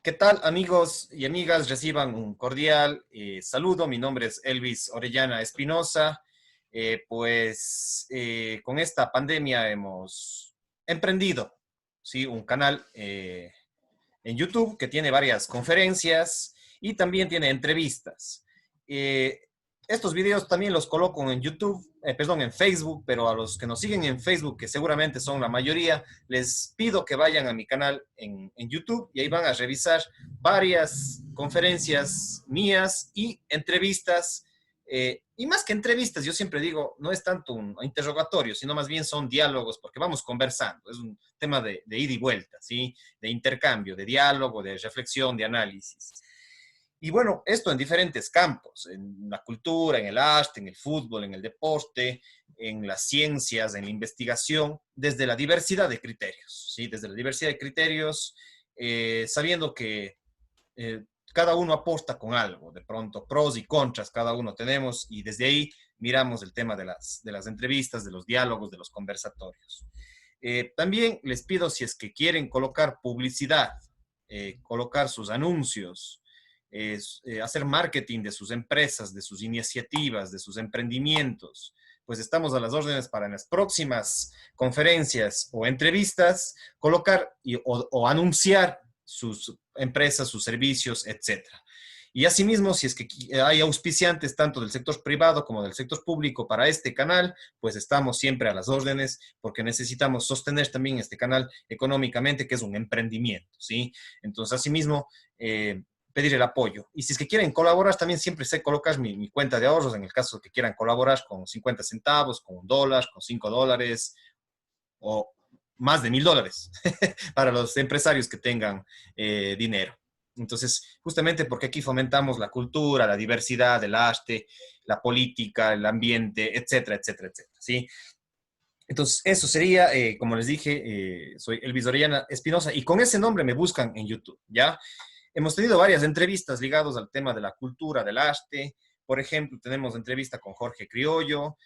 ¿Qué tal, amigos y amigas? Reciban un cordial saludo. Mi nombre es Elvis Orellana Espinosa. Con esta pandemia hemos emprendido, ¿sí? Un canal en YouTube que tiene varias conferencias y también tiene entrevistas. Eh, Estos videos también los coloco en YouTube, perdón, en Facebook, pero a los que nos siguen en Facebook, que seguramente son la mayoría, les pido que vayan a mi canal en YouTube y ahí van a revisar varias conferencias mías y entrevistas. Y más que entrevistas, yo siempre digo, no es tanto un interrogatorio, sino más bien son diálogos, porque vamos conversando, es un tema de ida y vuelta, ¿sí? De intercambio, de diálogo, de reflexión, de análisis. Y bueno, esto en diferentes campos, en la cultura, en el arte, en el fútbol, en el deporte, en las ciencias, en la investigación, desde la diversidad de criterios, ¿sí? Desde la diversidad de criterios, sabiendo que eh, cada uno aporta con algo, de pronto pros y contras cada uno tenemos, y desde ahí miramos el tema de las entrevistas, de los diálogos, de los conversatorios. También les pido, si es que quieren colocar publicidad, colocar sus anuncios, hacer marketing de sus empresas, de sus iniciativas, de sus emprendimientos, pues estamos a las órdenes para en las próximas conferencias o entrevistas colocar o anunciar sus empresas, sus servicios, etcétera. Y asimismo, si es que hay auspiciantes tanto del sector privado como del sector público para este canal, pues estamos siempre a las órdenes porque necesitamos sostener también este canal económicamente, que es un emprendimiento, ¿sí? Entonces, asimismo, pedir el apoyo. Y si es que quieren colaborar, también siempre sé colocar mi cuenta de ahorros en el caso de que quieran colaborar con 50 centavos, con $1, con $5 o más de $1,000 para los empresarios que tengan dinero. Entonces, justamente porque aquí fomentamos la cultura, la diversidad, el arte, la política, el ambiente, etcétera, etcétera, etcétera, ¿sí? Entonces, eso sería, como les dije, soy Elvis Orellana Espinosa y con ese nombre me buscan en YouTube, ¿ya? Hemos tenido varias entrevistas ligadas al tema de la cultura, del arte. Por ejemplo, tenemos entrevista con Jorge Criollo.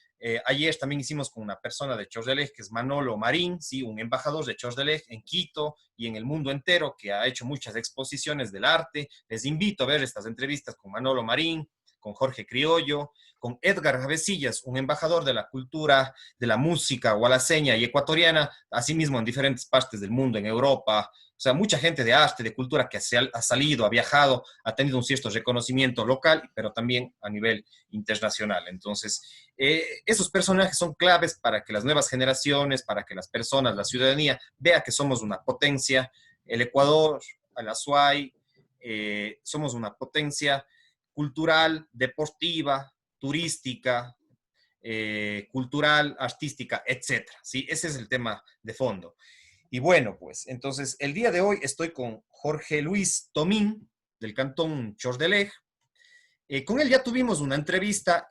Ayer también hicimos con una persona de Chordelej, que es Manolo Marín, ¿sí? Un embajador de Chordelej en Quito y en el mundo entero, que ha hecho muchas exposiciones del arte. Les invito a ver estas entrevistas con Manolo Marín, con Jorge Criollo, con Edgar Javesillas, un embajador de la cultura, de la música gualaseña y ecuatoriana, asimismo en diferentes partes del mundo, en Europa. O sea, mucha gente de arte, de cultura que ha salido, ha viajado, ha tenido un cierto reconocimiento local, pero también a nivel internacional. Entonces, esos personajes son claves para que las nuevas generaciones, para que las personas, la ciudadanía, vea que somos una potencia. El Ecuador, el Azuay, somos una potencia cultural, deportiva, turística, cultural, artística, etcétera. ¿Sí? Ese es el tema de fondo. Y bueno, pues entonces el día de hoy estoy con Jorge Luis Tomín, del cantón Chordelej. Con él ya tuvimos una entrevista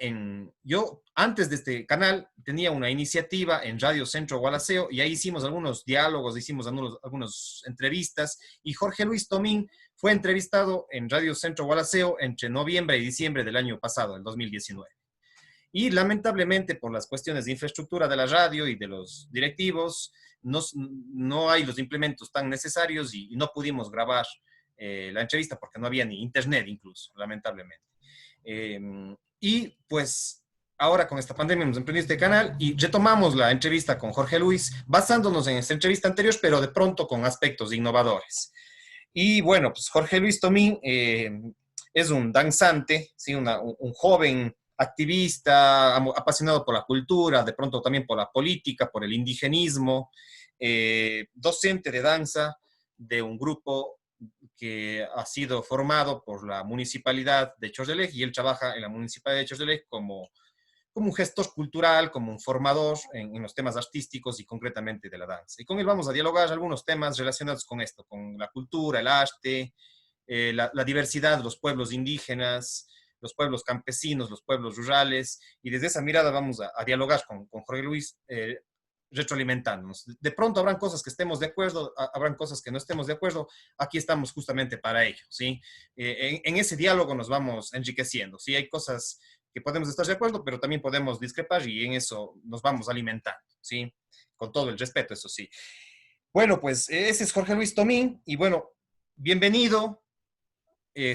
yo antes de este canal tenía una iniciativa en Radio Centro Gualaceo y ahí hicimos algunos diálogos, hicimos algunas entrevistas y Jorge Luis Tomín fue entrevistado en Radio Centro Gualaceo entre noviembre y diciembre del año pasado, el 2019. Y lamentablemente por las cuestiones de infraestructura de la radio y de los directivos, no hay los implementos tan necesarios y no pudimos grabar la entrevista porque no había ni internet incluso, lamentablemente. Eh, y pues ahora con esta pandemia hemos emprendido este canal y retomamos la entrevista con Jorge Luis, basándonos en esta entrevista anterior, pero de pronto con aspectos innovadores. Y bueno, pues Jorge Luis Tomín es un danzante, ¿sí? Un joven activista, apasionado por la cultura, de pronto también por la política, por el indigenismo, docente de danza de un grupo que ha sido formado por la municipalidad de Chordelej y él trabaja en la municipalidad de Chordelej como un gestor cultural, como un formador en los temas artísticos y concretamente de la danza. Y con él vamos a dialogar algunos temas relacionados con esto, con la cultura, el arte, la diversidad de los pueblos indígenas, los pueblos campesinos, los pueblos rurales, y desde esa mirada vamos a dialogar con Jorge Luis, retroalimentándonos. De pronto habrán cosas que estemos de acuerdo, habrán cosas que no estemos de acuerdo, aquí estamos justamente para ello, ¿sí? En ese diálogo nos vamos enriqueciendo, ¿sí? Hay cosas que podemos estar de acuerdo, pero también podemos discrepar y en eso nos vamos alimentando, ¿sí? Con todo el respeto, eso sí. Bueno, pues ese es Jorge Luis Tomín y bueno, bienvenido.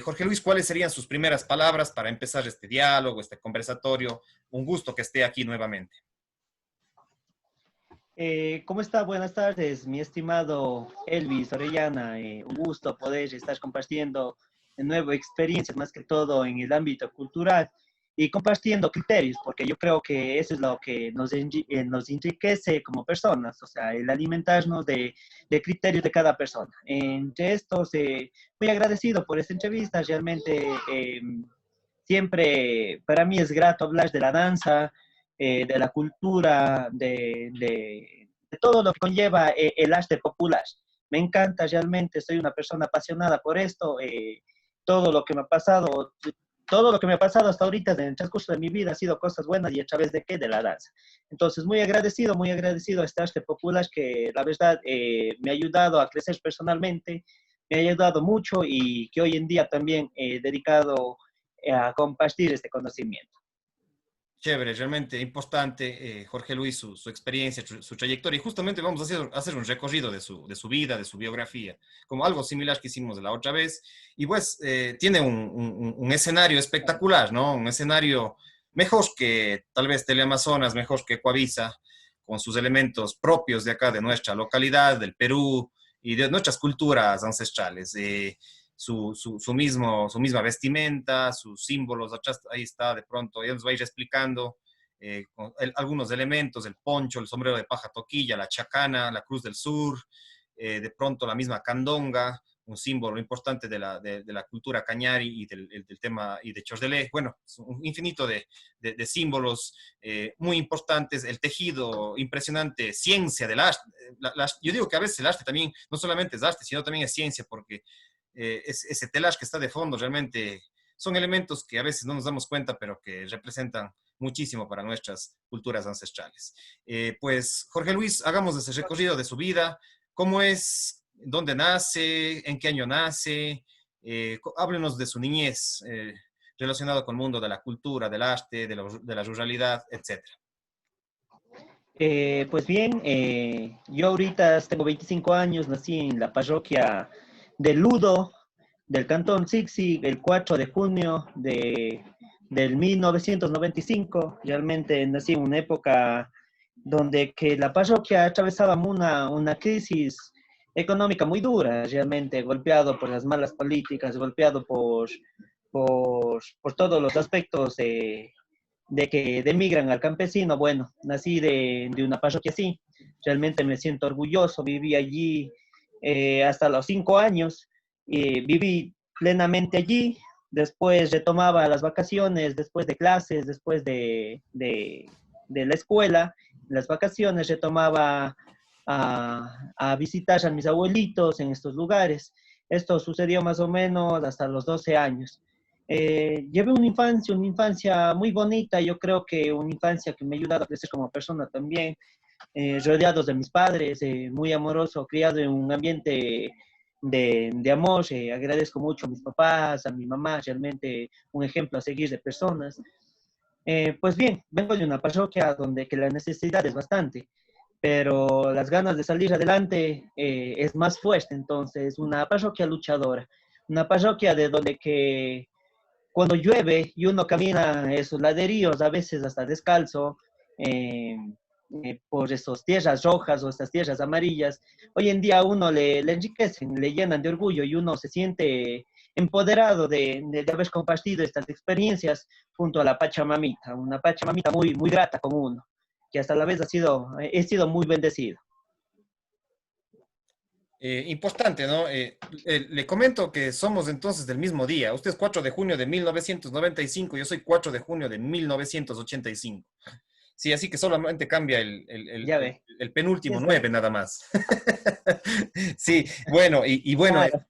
Jorge Luis, ¿cuáles serían sus primeras palabras para empezar este diálogo, este conversatorio? Un gusto que esté aquí nuevamente. ¿Cómo está? Buenas tardes, mi estimado Elvis Orellana. Un gusto poder estar compartiendo de nuevo experiencias, más que todo en el ámbito cultural y compartiendo criterios, porque yo creo que eso es lo que nos enriquece como personas, o sea, el alimentarnos de criterios de cada persona. Entre estos, muy agradecido por esta entrevista, realmente siempre para mí es grato hablar de la danza, de la cultura, de todo lo que conlleva el arte popular. Me encanta realmente, soy una persona apasionada por esto. Todo lo que me ha pasado, todo lo que me ha pasado hasta ahorita en el transcurso de mi vida ha sido cosas buenas y a través de qué, de la danza. Entonces, muy agradecido a este arte popular que la verdad me ha ayudado a crecer personalmente, me ha ayudado mucho y que hoy en día también he dedicado a compartir este conocimiento. Chévere, realmente importante, Jorge Luis, su experiencia, su trayectoria. Y justamente vamos a hacer un recorrido de su vida, de su biografía, como algo similar que hicimos de la otra vez. Y pues tiene un escenario espectacular, ¿no? Un escenario mejor que tal vez Teleamazonas, mejor que Coavisa, con sus elementos propios de acá, de nuestra localidad, del Perú y de nuestras culturas ancestrales. Su misma vestimenta, sus símbolos, atrás, ahí está, de pronto, ella nos va a ir explicando algunos elementos, el poncho, el sombrero de paja toquilla, la chacana, la cruz del sur, de pronto la misma candonga, un símbolo importante de la cultura cañari y del tema y de Chordelé. Bueno, un infinito de símbolos muy importantes, el tejido impresionante, ciencia del arte. Yo digo que a veces el arte también no solamente es arte, sino también es ciencia, porque ese telaje que está de fondo realmente son elementos que a veces no nos damos cuenta, pero que representan muchísimo para nuestras culturas ancestrales. Pues, Jorge Luis, hagamos ese recorrido de su vida. ¿Cómo es? ¿Dónde nace? ¿En qué año nace? Háblenos de su niñez relacionado con el mundo de la cultura, del arte, de la ruralidad, etcétera. Pues bien, yo ahorita tengo 25 años, nací en la parroquia de Ludo, del Cantón Sixi, el 4 de junio del 1995. Realmente nací en una época donde que la parroquia atravesaba una crisis económica muy dura, realmente golpeado por las malas políticas, golpeado por todos los aspectos de que demigran al campesino. Bueno, nací de una parroquia así, realmente me siento orgulloso, viví allí hasta los 5 años, viví plenamente allí, después retomaba las vacaciones, después de clases, después de la escuela, las vacaciones retomaba a visitar a mis abuelitos en estos lugares. Esto sucedió más o menos hasta los 12 años. Llevé una infancia muy bonita, yo creo que una infancia que me ha ayudado a crecer como persona también, rodeados de mis padres, muy amoroso, criado en un ambiente de amor. Agradezco mucho a mis papás, a mi mamá, realmente un ejemplo a seguir de personas. Pues bien, vengo de una parroquia donde que la necesidad es bastante, pero las ganas de salir adelante es más fuerte. Entonces, una parroquia luchadora, una parroquia de donde que cuando llueve y uno camina esos laderíos, a veces hasta descalzo, eh, por esas tierras rojas o estas tierras amarillas, hoy en día a uno le enriquecen, le llenan de orgullo y uno se siente empoderado de haber compartido estas experiencias junto a la Pachamamita, una Pachamamita muy, muy grata con uno, que hasta la vez he sido muy bendecido. Importante, ¿no? Le comento que somos entonces del mismo día. Usted es 4 de junio de 1995, yo soy 4 de junio de 1985. Sí, así que solamente cambia Ya ve, el sí penúltimo es 9 verdad. nada más. Sí, bueno, y bueno, Claro,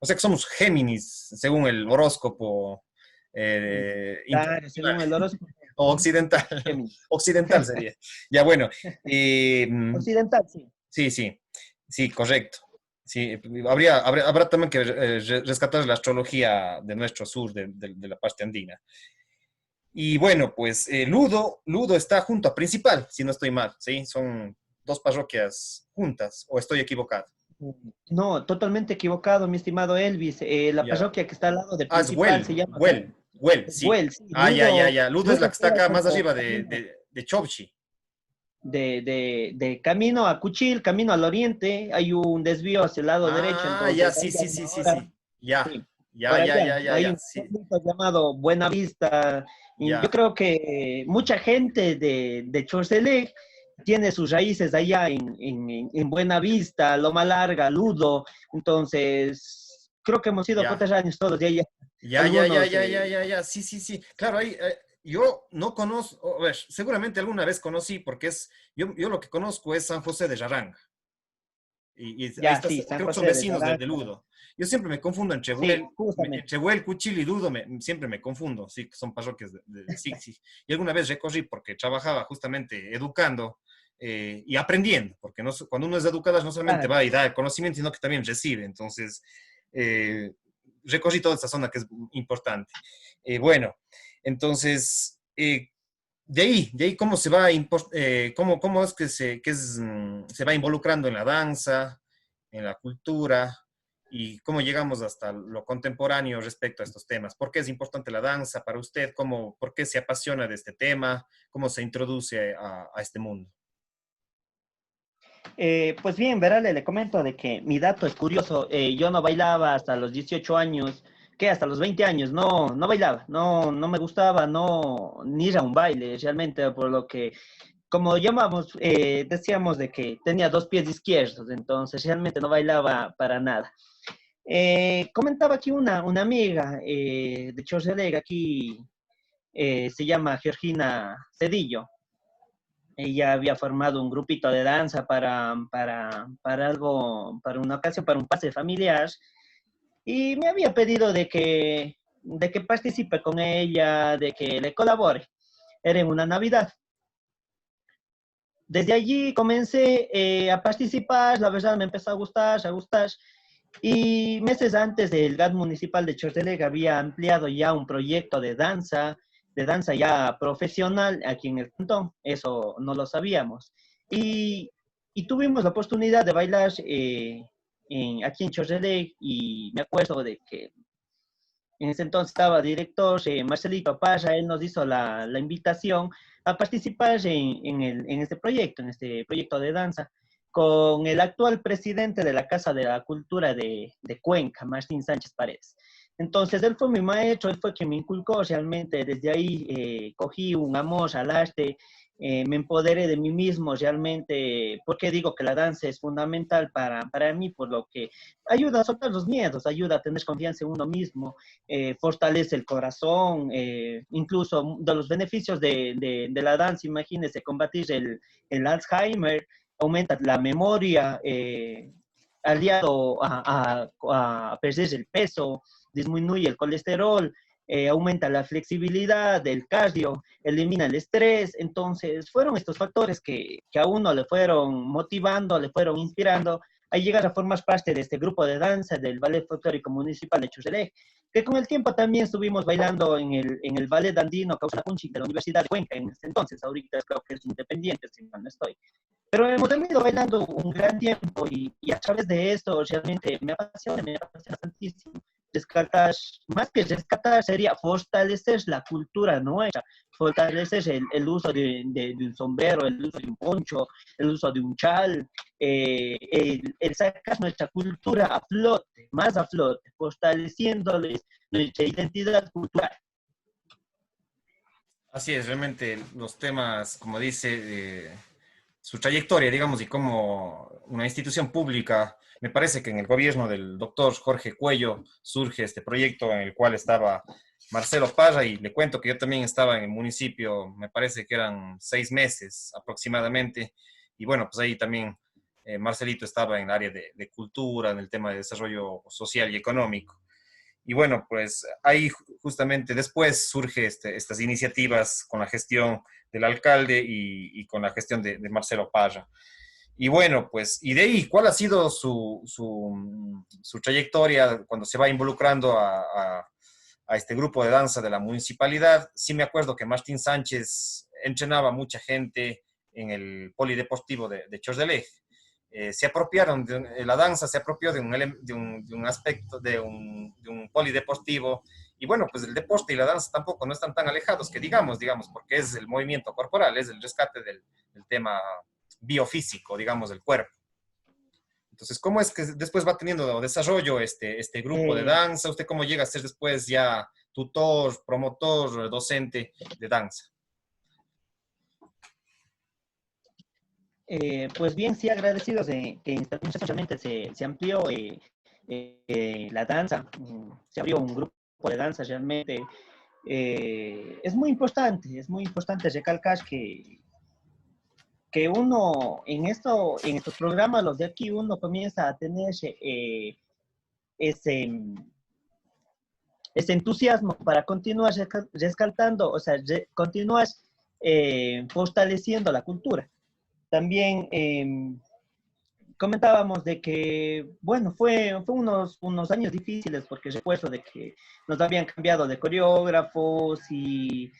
o sea que somos Géminis, según el horóscopo claro, internacional según el horóscopo. o occidental. Géminis. Occidental sería. Ya bueno, eh, Occidental, sí. sí, sí, sí, correcto. Sí, habrá también que rescatar la astrología de nuestro sur, de la parte andina. Y bueno, pues Ludo está junto a Principal, si no estoy mal, ¿sí? Son dos parroquias juntas, o estoy equivocado. No, totalmente equivocado, mi estimado Elvis. La Ya. parroquia que está al lado del Ah, es principal se llama Sí. Güell, sí, Ah, ya. Ludo es la Ludo que está queda acá más como arriba camino de Chopchi. de camino a Cuchil, camino al oriente, hay un desvío hacia el lado derecho, Ah, ya, entonces sí, ahí sí, a sí, una sí, hora, sí. Ya, sí, por hay ya, un sí, pueblito llamado Buenavista, y yo ya, creo que mucha gente de Chorcelé tiene sus raíces allá en Buenavista, Loma Larga, Ludo, entonces creo que hemos sido ya. coterráneos todos de allá, algunos, Ya, sí, sí, sí. Claro, ahí, yo no conozco, a ver, seguramente alguna vez conocí, porque yo lo que conozco es San José de Jaranga. Y ahí ya está, sí, San creo que son José de vecinos de Naranjo, Ludo. Yo siempre me confundo sí, justamente. entre Huel, Cuchil y Ludo, siempre me confundo, sí, que son parroquias sí, sí. Y alguna vez recorrí porque trabajaba justamente educando y aprendiendo, porque no, cuando uno es educador no solamente Claro. va y da el conocimiento, sino que también recibe. Entonces, eh, recorrí toda esta zona que es importante. Bueno, entonces, de ahí cómo se va, cómo es se va involucrando en la danza, en la cultura, y cómo llegamos hasta lo contemporáneo respecto a estos temas. ¿Por qué es importante la danza para usted? ¿Por qué se apasiona de este tema? ¿Cómo se introduce a este mundo? Pues bien, verale, le comento de que mi dato es curioso. Yo no bailaba hasta los 18 años, que hasta los 20 años, no bailaba, no me gustaba, no, ni ir a un baile, realmente, por lo que, como llamamos, decíamos de que tenía dos pies izquierdos, entonces realmente no bailaba para nada. Comentaba aquí una amiga de Chorcelega, aquí se llama Georgina Cedillo. Ella había formado un grupito de danza para algo, para una ocasión, para un pase familiar, y me había pedido de que participe con ella, de que le colabore. Era en una Navidad. Desde allí comencé a participar, la verdad me empezó a gustar, y meses antes el GAD municipal de Chortelega había ampliado ya un proyecto de danza ya profesional aquí en el cantón, eso no lo sabíamos. Y, y tuvimos la oportunidad de bailar aquí en Chortelega, y me acuerdo de que en ese entonces estaba director Marcelito Parra, él nos hizo la invitación a participar en este proyecto de danza, con el actual presidente de la Casa de la Cultura de Cuenca, Martín Sánchez Paredes. Entonces, él fue mi maestro, él fue quien me inculcó realmente, desde ahí cogí un amor al arte, me empoderé de mí mismo realmente, porque digo que la danza es fundamental para mí, por lo que ayuda a soltar los miedos, ayuda a tener confianza en uno mismo, fortalece el corazón, incluso de los beneficios de la danza, imagínense, combatir el Alzheimer, aumenta la memoria, aliado a perder el peso, disminuye el colesterol, aumenta la flexibilidad del cardio, elimina el estrés. Entonces, fueron estos factores que a uno le fueron motivando, le fueron inspirando a llegar a formar parte de este grupo de danza del Ballet Folclórico Municipal de Churrelé, que con el tiempo también estuvimos bailando en el ballet andino Causa Punchi de la Universidad de Cuenca en ese entonces, ahorita creo que es independiente, si mal no estoy. Pero hemos venido bailando un gran tiempo, y a través de esto realmente me apasiona tantísimo. Rescatar, más que rescatar, sería fortalecer la cultura nuestra, fortalecer el uso de un sombrero, el uso de un poncho, el uso de un chal, el sacar nuestra cultura a flote, más a flote, fortaleciéndoles nuestra identidad cultural. Así es, realmente los temas, como dice, su trayectoria, digamos, y como una institución pública, me parece que en el gobierno del doctor Jorge Cuello surge este proyecto en el cual estaba Marcelo Parra, y le cuento que yo también estaba en el municipio, me parece que eran 6 meses aproximadamente, y bueno, pues ahí también Marcelito estaba en el área de cultura, en el tema de desarrollo social y económico. Y bueno, pues ahí justamente después surge estas iniciativas con la gestión del alcalde y con la gestión de Marcelo Parra. Y bueno, pues, y de ahí, ¿cuál ha sido su trayectoria cuando se va involucrando a este grupo de danza de la municipalidad? Sí me acuerdo que Martín Sánchez entrenaba mucha gente en el polideportivo de Chordelej. se apropiaron, la danza se apropió de un aspecto, de un polideportivo. Y bueno, pues el deporte y la danza tampoco no están tan alejados que digamos, porque es el movimiento corporal, es el rescate del tema biofísico, digamos, del cuerpo. Entonces, ¿cómo es que después va teniendo desarrollo este grupo de Eh, danza? ¿Usted cómo llega a ser después ya tutor, promotor, docente de danza? pues bien, sí, agradecidos de que realmente se amplió la danza, se abrió un grupo de danza realmente. Es muy importante recalcar que uno en estos programas, los de aquí, uno comienza a tener ese, ese entusiasmo para continuar rescatando, o sea, continuar fortaleciendo la cultura. También comentábamos de que, bueno, fue unos años difíciles porque recuerdo de que nos habían cambiado de coreógrafos y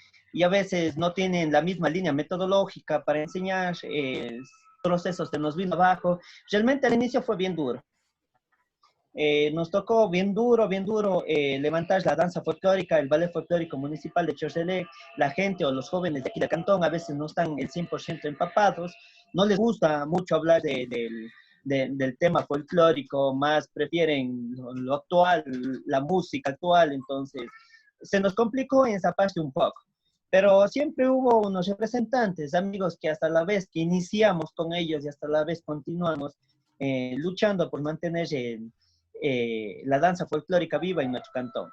a veces no tienen la misma línea metodológica para enseñar, procesos se nos vino abajo. Realmente al inicio fue bien duro. Nos tocó bien duro levantar la danza folclórica, el ballet folclórico municipal de Chorcelé. La gente o los jóvenes de aquí del cantón a veces no están el 100% empapados, no les gusta mucho hablar del tema folclórico, más prefieren lo actual, la música actual, entonces se nos complicó en esa parte un poco. Pero siempre hubo unos representantes, amigos que hasta la vez que iniciamos con ellos y hasta la vez continuamos luchando por mantener la danza folclórica viva en nuestro cantón.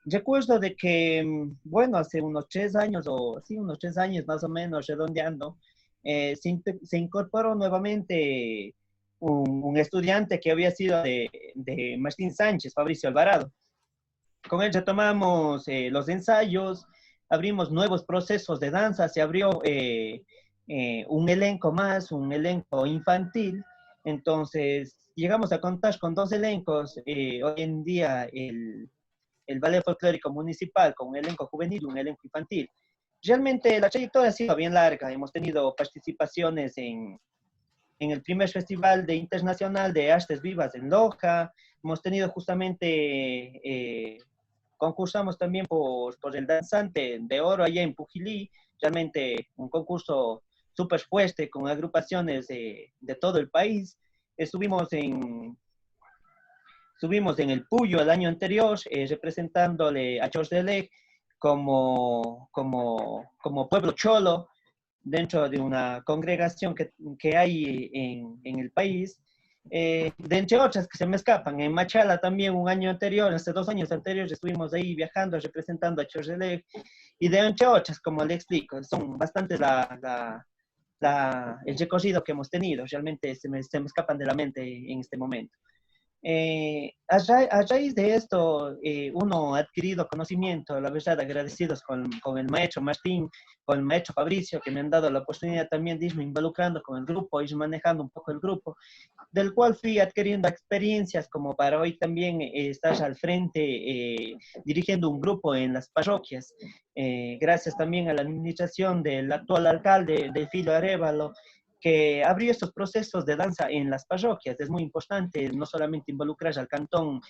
Recuerdo de que, bueno, hace unos 3 años, o sí, unos 3 años más o menos, redondeando, se incorporó nuevamente un estudiante que había sido de Martín Sánchez, Fabricio Alvarado. Con él retomamos los ensayos, abrimos nuevos procesos de danza, se abrió un elenco más, un elenco infantil. Entonces, llegamos a contar con dos elencos. Hoy en día, el Ballet Folclórico Municipal con un elenco juvenil y un elenco infantil. Realmente la trayectoria ha sido bien larga. Hemos tenido participaciones en el primer Festival Internacional de Artes Vivas en Loja. Hemos tenido justamente concursamos también por el danzante de oro allá en Pujilí, realmente un concurso súper fuerte con agrupaciones de todo el país. Estuvimos Subimos en el Puyo el año anterior, representándole a Chordelec como pueblo cholo dentro de una congregación que hay en el país. De entre otras que se me escapan, en Machala también un año anterior, hace 2 años anteriores, estuvimos ahí viajando, representando a Chordelec, y de entre otras, como le explico, son bastante el recorrido que hemos tenido, realmente se me escapan de la mente en este momento. A raíz de esto, uno ha adquirido conocimiento, la verdad, agradecidos con el maestro Martín, con el maestro Fabricio, que me han dado la oportunidad también de irme involucrando con el grupo, ir manejando un poco el grupo, del cual fui adquiriendo experiencias como para hoy también estar al frente dirigiendo un grupo en las parroquias, gracias también a la administración del actual alcalde, Delfino Arévalo, que abrió estos procesos de danza en las parroquias. Es muy importante no solamente involucrar al cantón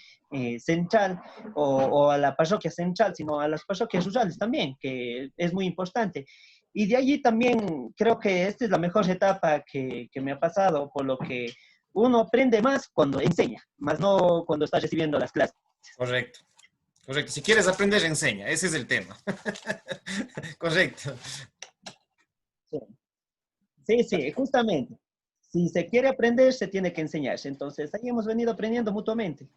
central o a la parroquia central, sino a las parroquias rurales también, que es muy importante. Y de allí también creo que esta es la mejor etapa que me ha pasado, por lo que uno aprende más cuando enseña, más no cuando está recibiendo las clases. Correcto, correcto. Si quieres aprender, enseña. Ese es el tema. Correcto. Sí, sí, sí, justamente. Si se quiere aprender, se tiene que enseñarse. Entonces, ahí hemos venido aprendiendo mutuamente.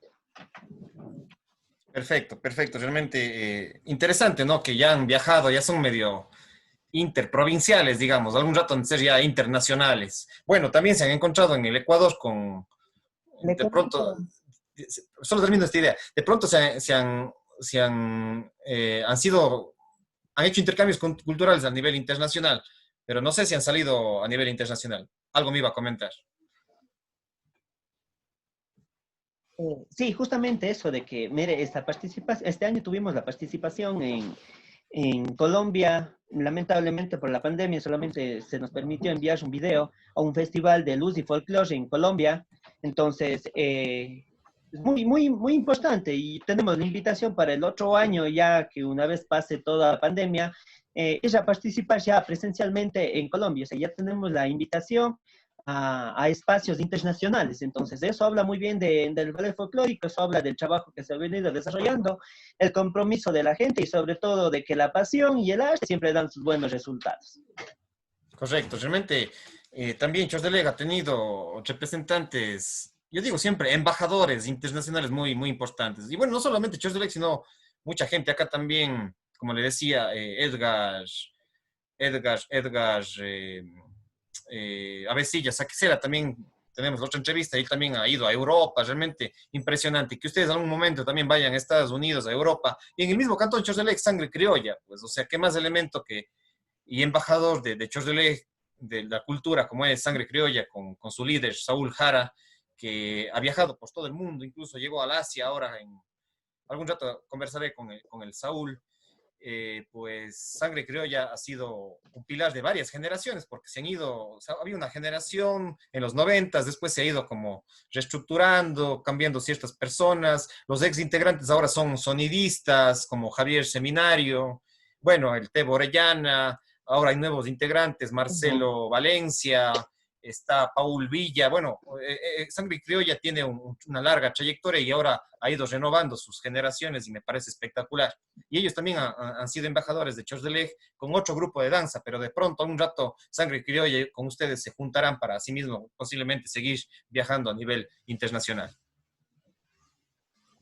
Perfecto, perfecto. Realmente interesante, ¿no? Que ya han viajado, ya son medio interprovinciales, digamos. Algún rato han de ser ya internacionales. Bueno, también se han encontrado en el Ecuador con, Le de pronto, comento, solo termino esta idea, de pronto han hecho intercambios culturales a nivel internacional, pero no sé si han salido a nivel internacional. Algo me iba a comentar. sí, justamente eso de que, mire, este año tuvimos la participación En Colombia, lamentablemente por la pandemia, solamente se nos permitió enviar un video a un festival de luz y folclore en Colombia. Entonces, es muy importante y tenemos la invitación para el otro año, ya que una vez pase toda la pandemia, ir a participar ya presencialmente en Colombia. O sea, ya tenemos la invitación a espacios internacionales. Entonces, eso habla muy bien del ballet folclórico, eso habla del trabajo que se ha venido desarrollando, el compromiso de la gente y sobre todo de que la pasión y el arte siempre dan sus buenos resultados. Correcto, realmente también Chordeleg ha tenido representantes, yo digo siempre, embajadores internacionales muy, muy importantes. Y bueno, no solamente Chordeleg, sino mucha gente. Acá también, como le decía, Edgar Avesilla Saquicera, también tenemos otra entrevista, él también ha ido a Europa, realmente impresionante. Que ustedes en algún momento también vayan a Estados Unidos, a Europa, y en el mismo cantón Chordeleg, sangre criolla, pues, o sea, qué más elemento que y embajador de Chordelé, de la cultura, como es Sangre Criolla, con su líder, Saúl Jara, que ha viajado por todo el mundo, incluso llegó al Asia ahora. Algún rato conversaré con el Saúl. Pues Sangre Criolla ha sido un pilar de varias generaciones, porque se han ido, o sea, había una generación en los 90, después se ha ido como reestructurando, cambiando ciertas personas. Los ex integrantes ahora son sonidistas, como Javier Seminario, bueno, el Tebo Orellana. Ahora hay nuevos integrantes, Uh -huh. Marcelo Valencia, está Paul Villa. Bueno, Sangre Criolla tiene una larga trayectoria y ahora ha ido renovando sus generaciones y me parece espectacular. Y ellos también han sido embajadores de Chordeleg con otro grupo de danza, pero de pronto, un rato, Sangre Criolla con ustedes se juntarán para sí mismo posiblemente seguir viajando a nivel internacional.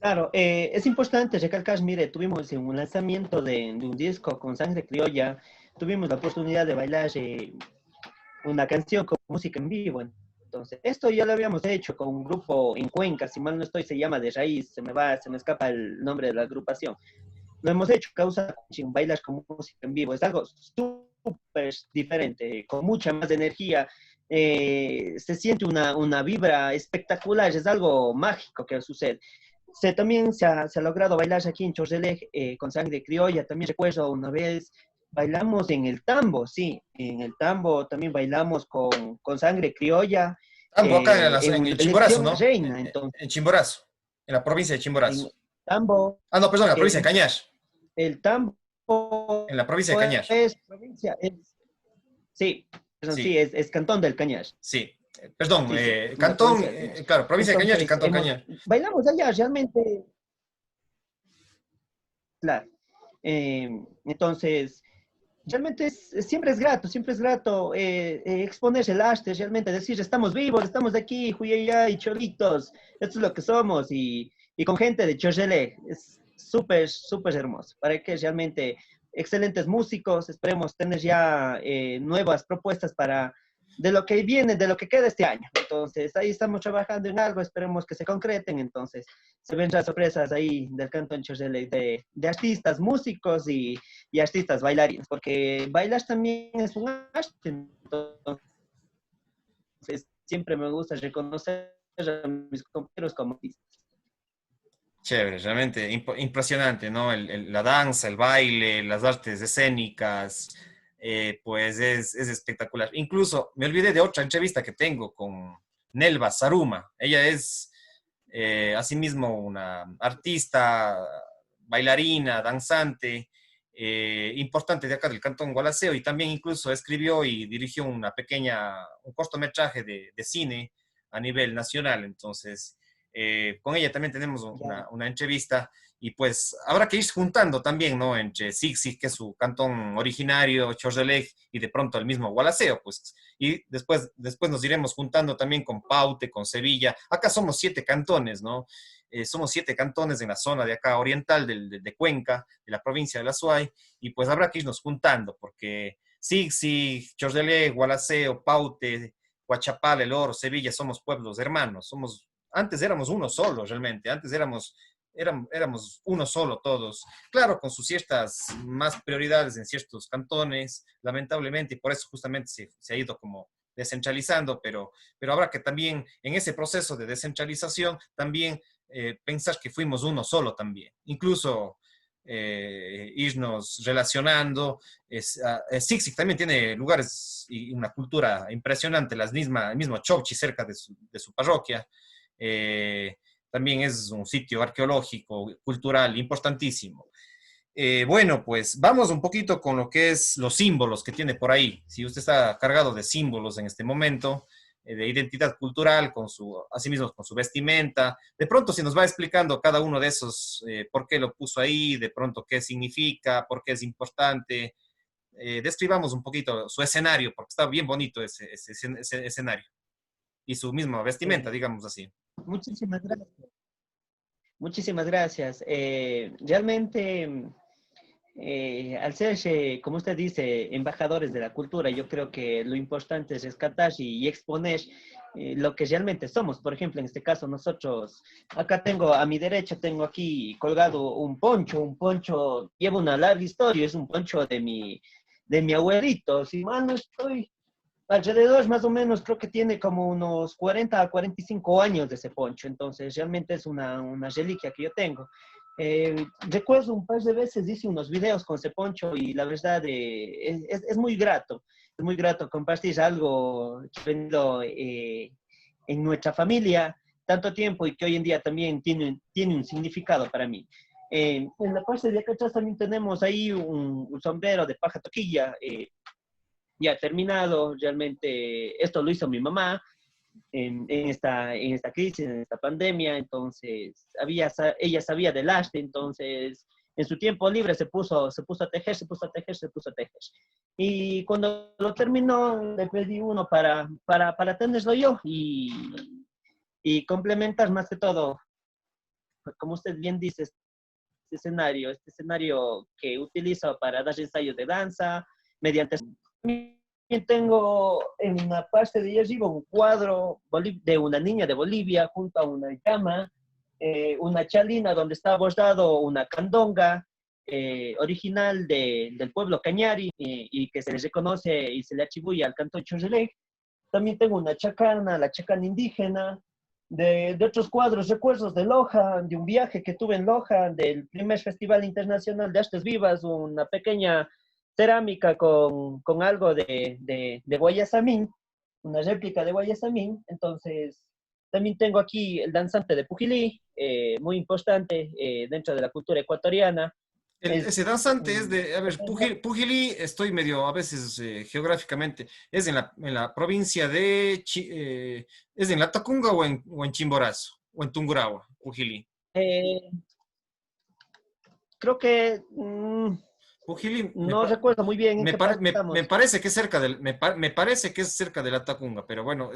Claro, es importante recalcar, mire, tuvimos un lanzamiento de un disco con Sangre Criolla, tuvimos la oportunidad de bailar una canción con música en vivo. Entonces, esto ya lo habíamos hecho con un grupo en Cuenca, si mal no estoy, se llama De Raíz, se me escapa el nombre de la agrupación. Lo hemos hecho causa bailar con música en vivo, es algo súper diferente, con mucha más energía, se siente una vibra espectacular, es algo mágico que sucede. También se ha logrado bailar aquí en Chordeleg con Sangre Criolla. También recuerdo una vez bailamos en el tambo, sí, en el tambo también bailamos con Sangre Criolla Tambo acá en en una el Chimborazo, elección ¿no? reina. Entonces, En Chimborazo, en la provincia de Chimborazo. en tambo, Ah, no, perdón, en la provincia de el, Cañar. el tambo En la provincia de Cañar. es provincia, sí, perdón, Sí, sí, es Cantón del Cañar. sí. Perdón, Sí, sí, en la Cantón, provincia del Cañar. claro, provincia de Cañar y Entonces, Cantón Cañar. bailamos allá realmente, claro. Entonces, realmente siempre es grato exponerse el arte, realmente decir, estamos vivos, estamos aquí, Juyaya y Cholitos, esto es lo que somos, y con gente de Chochele, es súper, súper hermoso, para que realmente excelentes músicos, esperemos tener ya nuevas propuestas de lo que viene, de lo que queda este año. Entonces, ahí estamos trabajando en algo, esperemos que se concreten, entonces, se vendrán sorpresas ahí del Cantón Chochele de artistas, músicos y artistas bailarines, porque bailar también es un arte, entonces siempre me gusta reconocer a mis compañeros como artistas. Chévere, realmente impresionante, ¿no? La danza, el baile, las artes escénicas, pues es espectacular. Incluso me olvidé de otra entrevista que tengo con Nelva Saruma. Ella es asimismo una artista, bailarina, danzante, importante de acá del Cantón Gualaceo, y también incluso escribió y dirigió un cortometraje de cine a nivel nacional. Entonces, con ella también tenemos Ya. una entrevista, y pues habrá que ir juntando también, ¿no? Entre Sixi, que es su cantón originario, Chordeleg, y de pronto el mismo Gualaceo, pues, y después nos iremos juntando también con Paute, con Sevilla. Acá somos 7 cantones, ¿no? Somos 7 cantones en la zona de acá oriental de Cuenca, de la provincia de La Suay, y pues habrá que irnos juntando, porque Sixi, Chordeleg, Gualaceo, Paute, Huachapal, El Oro, Sevilla, somos pueblos hermanos. Antes éramos uno solo realmente, antes éramos uno solo todos, claro, con sus ciertas más prioridades en ciertos cantones, lamentablemente, y por eso justamente se ha ido como descentralizando, pero habrá que también en ese proceso de descentralización también pensar que fuimos uno solo también. Incluso irnos relacionando. Siksik también tiene lugares y una cultura impresionante, el mismo Chowchi cerca de su parroquia. También es un sitio arqueológico, cultural importantísimo. Bueno, pues vamos un poquito con lo que es los símbolos que tiene por ahí. Si usted está cargado de símbolos en este momento, de identidad cultural, asimismo con su vestimenta, de pronto si nos va explicando cada uno de esos, por qué lo puso ahí, de pronto qué significa, por qué es importante, describamos un poquito su escenario, porque está bien bonito ese escenario, y su misma vestimenta, Sí. digamos así. Muchísimas gracias. Muchísimas gracias. Realmente, al ser, como usted dice, embajadores de la cultura, yo creo que lo importante es rescatar y exponer lo que realmente somos. Por ejemplo, en este caso, nosotros, acá tengo a mi derecha, tengo aquí colgado un poncho lleva una larga historia, es un poncho de mi abuelito, si mal no estoy, alrededor más o menos, creo que tiene como unos 40 a 45 años de ese poncho, entonces realmente es una reliquia que yo tengo. Recuerdo un par de veces hice unos videos con ese poncho y la verdad es muy grato compartir algo que ha venido en nuestra familia tanto tiempo y que hoy en día también tiene un significado para mí. En la parte de acá atrás también tenemos ahí un sombrero de paja toquilla, ya terminado. Realmente esto lo hizo mi mamá en esta crisis, en esta pandemia. Entonces, ella sabía del arte, entonces en su tiempo libre se puso a tejer, se puso a tejer, se puso a tejer. Y cuando lo terminó, le pedí uno para tenerlo yo y complementar más que todo, como usted bien dice, este escenario que utilizo para dar ensayos de danza, mediante... También tengo en una parte de arriba un cuadro de una niña de Bolivia junto a una llama, una chalina donde está bordado una candonga original del pueblo Cañari y que se le reconoce y se le atribuye al cantón Chorrelé. También tengo una chacana, la chacana indígena, de otros cuadros, recuerdos de Loja, de un viaje que tuve en Loja, del primer Festival Internacional de Artes Vivas, una pequeña cerámica con algo de Guayasamín, una réplica de Guayasamín. Entonces, también tengo aquí el danzante de Pujilí, muy importante dentro de la cultura ecuatoriana. Ese Es danzante es un... de, a ver, Pujilí, estoy medio a veces geográficamente, es en la provincia de, ¿es en La Tacunga o en Chimborazo, o en Tungurahua, Pujilí? eh, creo que Pujilí, no recuerdo muy bien en qué parte me estamos. parece que es cerca me parece que es cerca de La Tacunga, pero bueno,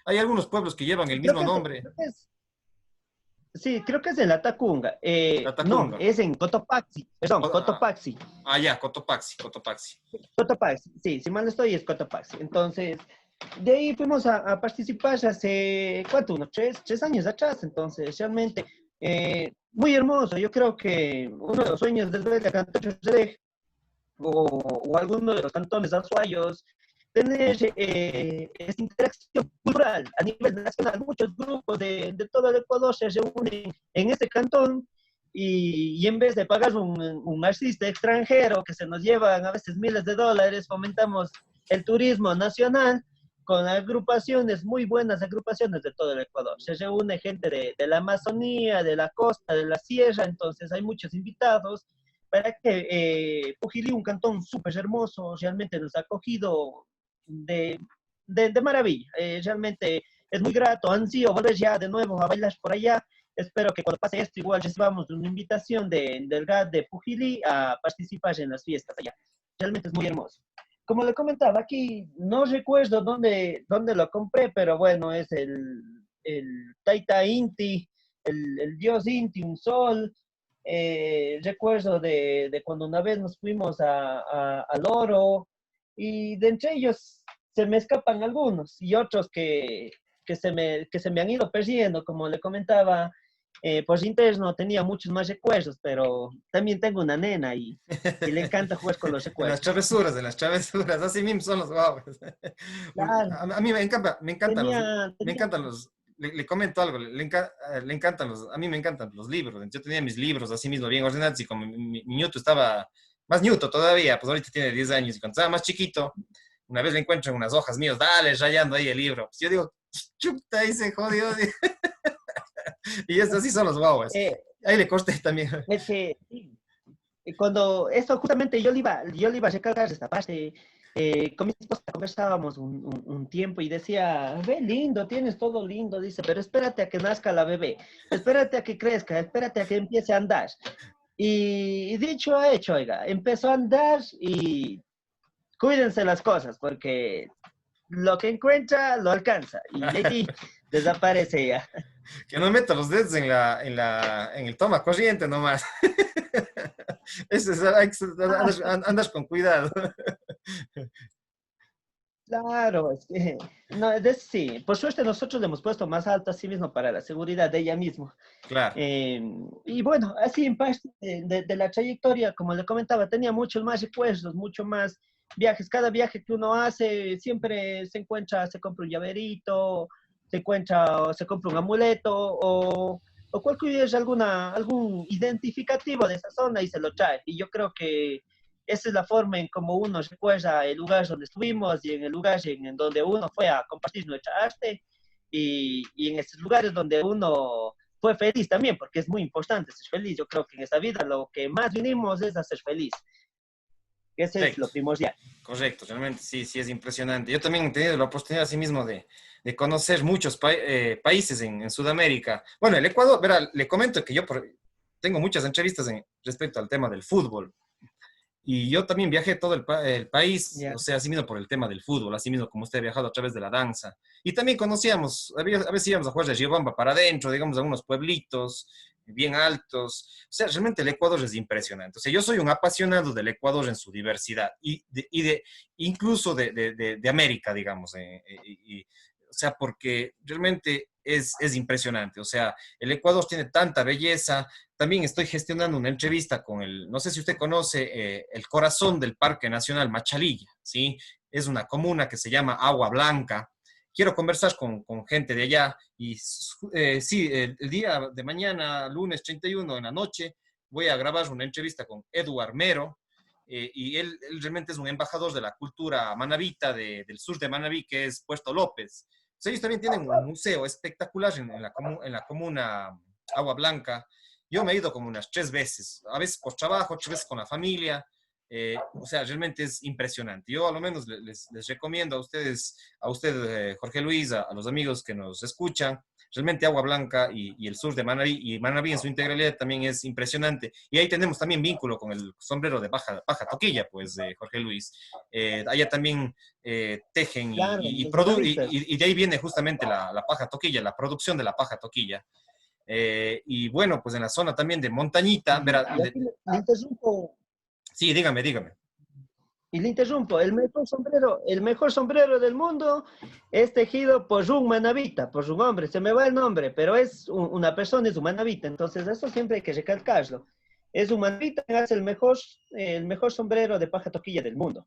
hay algunos pueblos que llevan el Sí, creo mismo que nombre, sí, creo que es en la Tacunga. La No, Tacunga. es en Cotopaxi. Perdón, Ah, Cotopaxi. ya, Cotopaxi, Cotopaxi. Cotopaxi, sí, si mal no estoy es Cotopaxi. Entonces, de ahí fuimos a participar hace, ¿cuánto? Unos tres años atrás. Entonces, realmente, muy hermoso. Yo creo que uno de los sueños desde la Cantoche o alguno de los cantones azuayos, tener esta interacción cultural a nivel nacional. Muchos grupos de todo el Ecuador se reúnen en este cantón y en vez de pagar un artista extranjero que se nos llevan a veces miles de dólares, fomentamos el turismo nacional con agrupaciones, muy buenas agrupaciones de todo el Ecuador. Se reúne gente de la Amazonía, de la costa, de la sierra, entonces hay muchos invitados para que Pujilí, un cantón súper hermoso, realmente nos ha acogido de maravilla. Realmente es muy grato. Ansío volver ya de nuevo a bailar por allá. Espero que cuando pase esto igual recibamos una invitación del GAT de Pujilí a participar en las fiestas allá. Realmente es muy hermoso. Como le comentaba, aquí no recuerdo dónde lo compré, pero bueno, es el Taita Inti, el dios Inti, un sol. Recuerdo de cuando una vez nos fuimos al Oro y de entre ellos se me escapan algunos y otros que se me han ido perdiendo, como le comentaba, por interno tenía muchos más recuerdos, pero también tengo una nena y le encanta jugar con los recuerdos. En las travesuras, así mismo son los guaguas. Claro, A mí me encanta, tenía, me tenía encantan le comento algo, le encantan a mí me encantan los libros. Yo tenía mis libros así mismo bien ordenados y como mi ñuto estaba más ñuto todavía, pues ahorita tiene 10 años y cuando estaba más chiquito, una vez le encuentro en unas hojas mías, dale, rayando ahí el libro. Pues yo digo, chuta, ahí se jodió. Y así son los guaguas. Eh, Ahí le corté también. es que sí, cuando esto justamente yo le iba a recalcar esta parte, con mi esposa conversábamos un tiempo y decía, ve lindo, tienes todo lindo, dice, pero espérate a que nazca la bebé, espérate a que crezca, espérate a que empiece a andar. Y dicho a hecho, oiga, empezó a andar y cuídense las cosas, porque lo que encuentra lo alcanza y ahí desaparece ya. Que no meta los dedos en el toma corriente nomás. Andas con cuidado. Claro, es que, no, sí, por suerte nosotros le hemos puesto más alto a sí mismo para la seguridad de ella misma. Claro, Y bueno, así en parte de la trayectoria, como le comentaba, tenía muchos más recuerdos, mucho más viajes. Cada viaje que uno hace siempre se encuentra, se compra un llaverito, se encuentra, se compra un amuleto o cualquier algún identificativo de esa zona y se lo trae. Y yo creo que esa es la forma en cómo uno recuerda el lugar donde estuvimos y en el lugar en donde uno fue a compartir nuestra arte y en esos lugares donde uno fue feliz también, porque es muy importante ser feliz. Yo creo que en esta vida lo que más vinimos es a ser feliz. Ese es lo correcto, primordial. correcto. Realmente sí, sí es impresionante. Yo también he tenido la oportunidad así mismo de conocer muchos países en Sudamérica. Bueno, el Ecuador, verá, le comento que tengo muchas entrevistas respecto al tema del fútbol. Y yo también viajé todo el país, Ya. o sea, así mismo por el tema del fútbol, así mismo como usted ha viajado a través de la danza. Y también conocíamos, a veces íbamos a jugar de Riobamba para adentro, digamos, a unos pueblitos bien altos. O sea, realmente el Ecuador es impresionante. O sea, yo soy un apasionado del Ecuador en su diversidad incluso de América, digamos. O sea, porque realmente es impresionante. O sea, el Ecuador tiene tanta belleza. También estoy gestionando una entrevista con no sé si usted conoce, el corazón del Parque Nacional Machalilla, ¿sí? Es una comuna que se llama Agua Blanca. Quiero conversar con gente de allá y sí, el día de mañana, lunes 31 en la noche, voy a grabar una entrevista con Eduard Mero, y él realmente es un embajador de la cultura manabita del sur de Manabí, que es Puerto López. O sea, ellos también tienen un museo espectacular en la comuna Agua Blanca. Yo me he ido como unas 3 veces, a veces por trabajo, 3 veces con la familia. O sea, realmente es impresionante. Yo a lo menos les recomiendo a ustedes, Jorge Luis, a los amigos que nos escuchan, realmente Agua Blanca y el sur de Manabí, y Manabí en su integralidad también es impresionante. Y ahí tenemos también vínculo con el sombrero de paja toquilla, pues, de Jorge Luis. Allá también tejen Claro, los manavistas. y de ahí viene justamente la paja toquilla, la producción de la paja toquilla. Y bueno, pues en la zona también de Montañita, verá, Y aquí le interrumpo. sí, dígame, dígame. Y le interrumpo, el mejor sombrero del mundo es tejido por un manabita, por un hombre, se me va el nombre, pero es una persona, es un manabita, entonces eso siempre hay que recalcarlo. Es un manabita que hace el mejor sombrero de paja toquilla del mundo.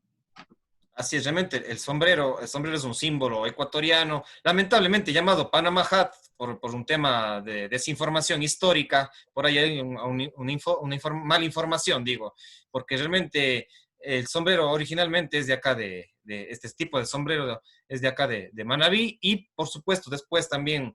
Así es, realmente el sombrero es un símbolo ecuatoriano, lamentablemente llamado Panama Hat por un tema de desinformación histórica, por ahí hay mala información, digo, porque realmente el sombrero originalmente es de acá, de este tipo de sombrero es de acá de Manabí, y por supuesto después también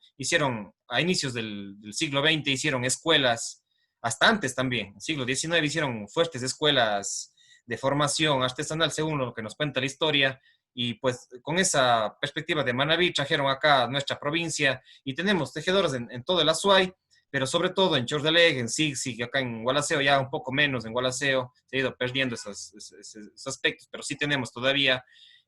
a inicios del siglo XX, hicieron escuelas, hasta antes también, siglo XIX hicieron fuertes escuelas de formación artesanal, según lo que nos cuenta la historia, y pues con esa perspectiva de Manabí trajeron acá a nuestra provincia y tenemos tejedores en todo el Azuay, pero sobre todo en Chordeleg, en Sig, acá en Gualaceo, ya un poco menos en Gualaceo, se ha ido perdiendo esos aspectos, pero sí tenemos todavía,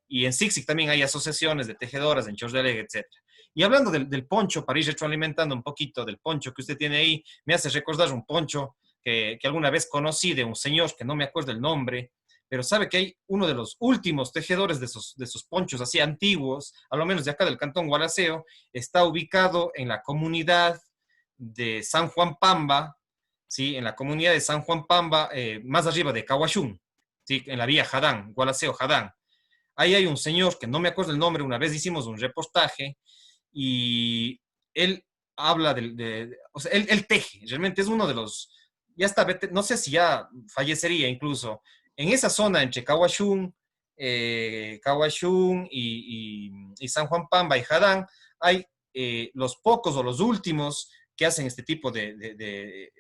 y en Sig también hay asociaciones de tejedoras en Chordeleg, etcétera. Y hablando del poncho, para ir retroalimentando un poquito del poncho que usted tiene ahí, me hace recordar un poncho que alguna vez conocí de un señor que no me acuerdo el nombre, pero sabe que hay uno de los últimos tejedores de esos ponchos así antiguos, a lo menos de acá del Cantón Gualaceo, está ubicado en la comunidad de San Juan Pamba, ¿sí? En la comunidad de San Juan Pamba, más arriba de Caguachún, ¿sí? En la vía Jadán, Gualaceo Jadán. Ahí hay un señor que no me acuerdo el nombre, una vez hicimos un reportaje y él habla o sea, él teje, realmente es uno de los, ya está, no sé si ya fallecería incluso, en esa zona entre Caguachún y San Juan Pamba y Jadán, hay los pocos o los últimos que hacen este tipo de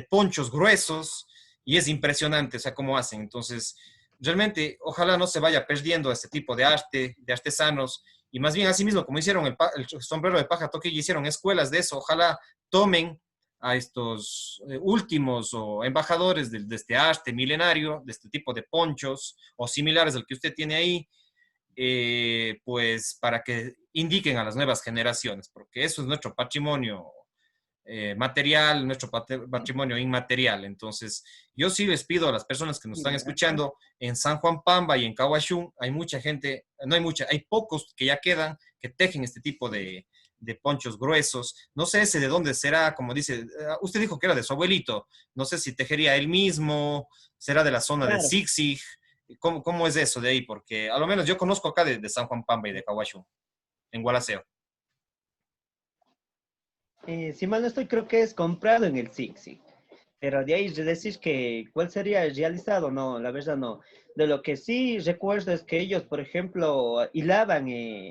ponchos gruesos y es impresionante, o sea, cómo hacen. Entonces, realmente, ojalá no se vaya perdiendo este tipo de arte, de artesanos, y más bien así mismo, como hicieron el sombrero de paja toquilla, hicieron escuelas de eso, ojalá tomen a estos últimos o embajadores de este arte milenario, de este tipo de ponchos o similares al que usted tiene ahí, pues para que indiquen a las nuevas generaciones, porque eso es nuestro patrimonio material, nuestro patrimonio inmaterial. Entonces, yo sí les pido a las personas que nos están escuchando en San Juan Pamba y en Caguachún, hay mucha gente, no hay mucha, hay pocos que ya quedan que tejen este tipo de ponchos gruesos. No sé ese de dónde será, como dice, usted dijo que era de su abuelito, no sé si tejería él mismo, será de la zona de Claro. Zig-Zig. ¿Cómo es eso de ahí? Porque a lo menos yo conozco acá de San Juan Pamba y de Caguachún, en Gualaceo. Si mal no estoy, creo que es comprado en el Sixi. Pero de ahí de decir que cuál sería realizado, no, la verdad no. De lo que sí recuerdo es que ellos, por ejemplo, hilaban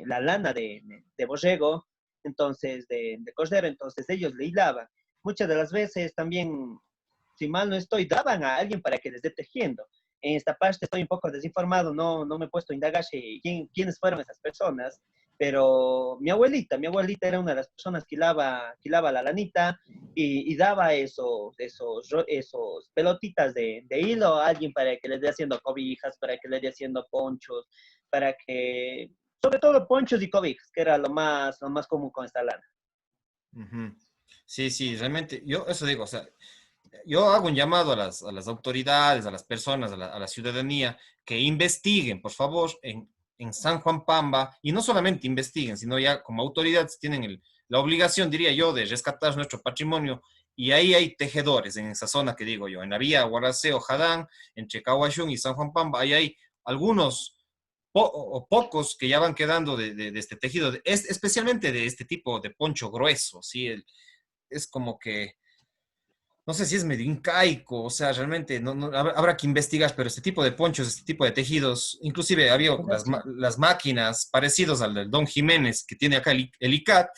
la lana de borrego, entonces de cordero, entonces ellos le hilaban. Muchas de las veces también, si mal no estoy, daban a alguien para que les esté tejiendo. En esta parte estoy un poco desinformado, no me he puesto a indagar quiénes fueron esas personas, pero mi abuelita era una de las personas que hilaba la lanita y daba esos pelotitas de hilo a alguien para que les dé haciendo cobijas, para que les dé haciendo ponchos, para que, sobre todo ponchos y cobijas, que era lo más común con esta lana. Ujú. Sí, sí, realmente, yo eso digo, o sea, yo hago un llamado a las autoridades, a las personas, a la ciudadanía, que investiguen, por favor, en San Juan Pamba, y no solamente investiguen, sino ya como autoridades tienen la obligación, diría yo, de rescatar nuestro patrimonio, y ahí hay tejedores en esa zona que digo yo, en la vía Guaraceo, Jadán, entre Caguachún y San Juan Pamba, ahí hay algunos o pocos que ya van quedando de este tejido, especialmente de este tipo de poncho grueso, ¿sí? Es como que no sé si es medio incaico, o sea, realmente habrá que investigar, pero este tipo de ponchos, este tipo de tejidos, inclusive había Sí, las máquinas parecidos al del Don Jiménez que tiene acá el ICAT,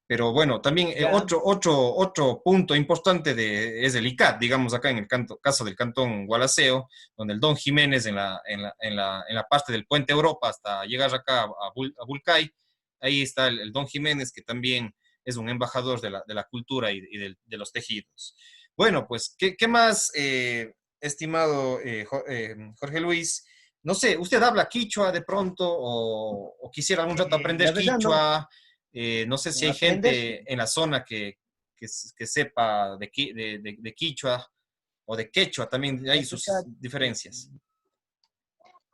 pero bueno, también ya, otro punto importante es el ICAT, digamos acá en el caso del Cantón Gualaceo, donde el Don Jiménez en la parte del Puente Europa hasta llegar acá a Bulcay, ahí está el Don Jiménez que también es un embajador de la cultura y de los tejidos. Bueno, pues, ¿qué más, estimado Jorge Luis? No sé, ¿usted habla quichua de pronto o quisiera algún rato aprender la verdad no, quichua? No sé si hay aprender. gente en la zona que sepa de quichua o de quechua, también hay La sus verdad, diferencias.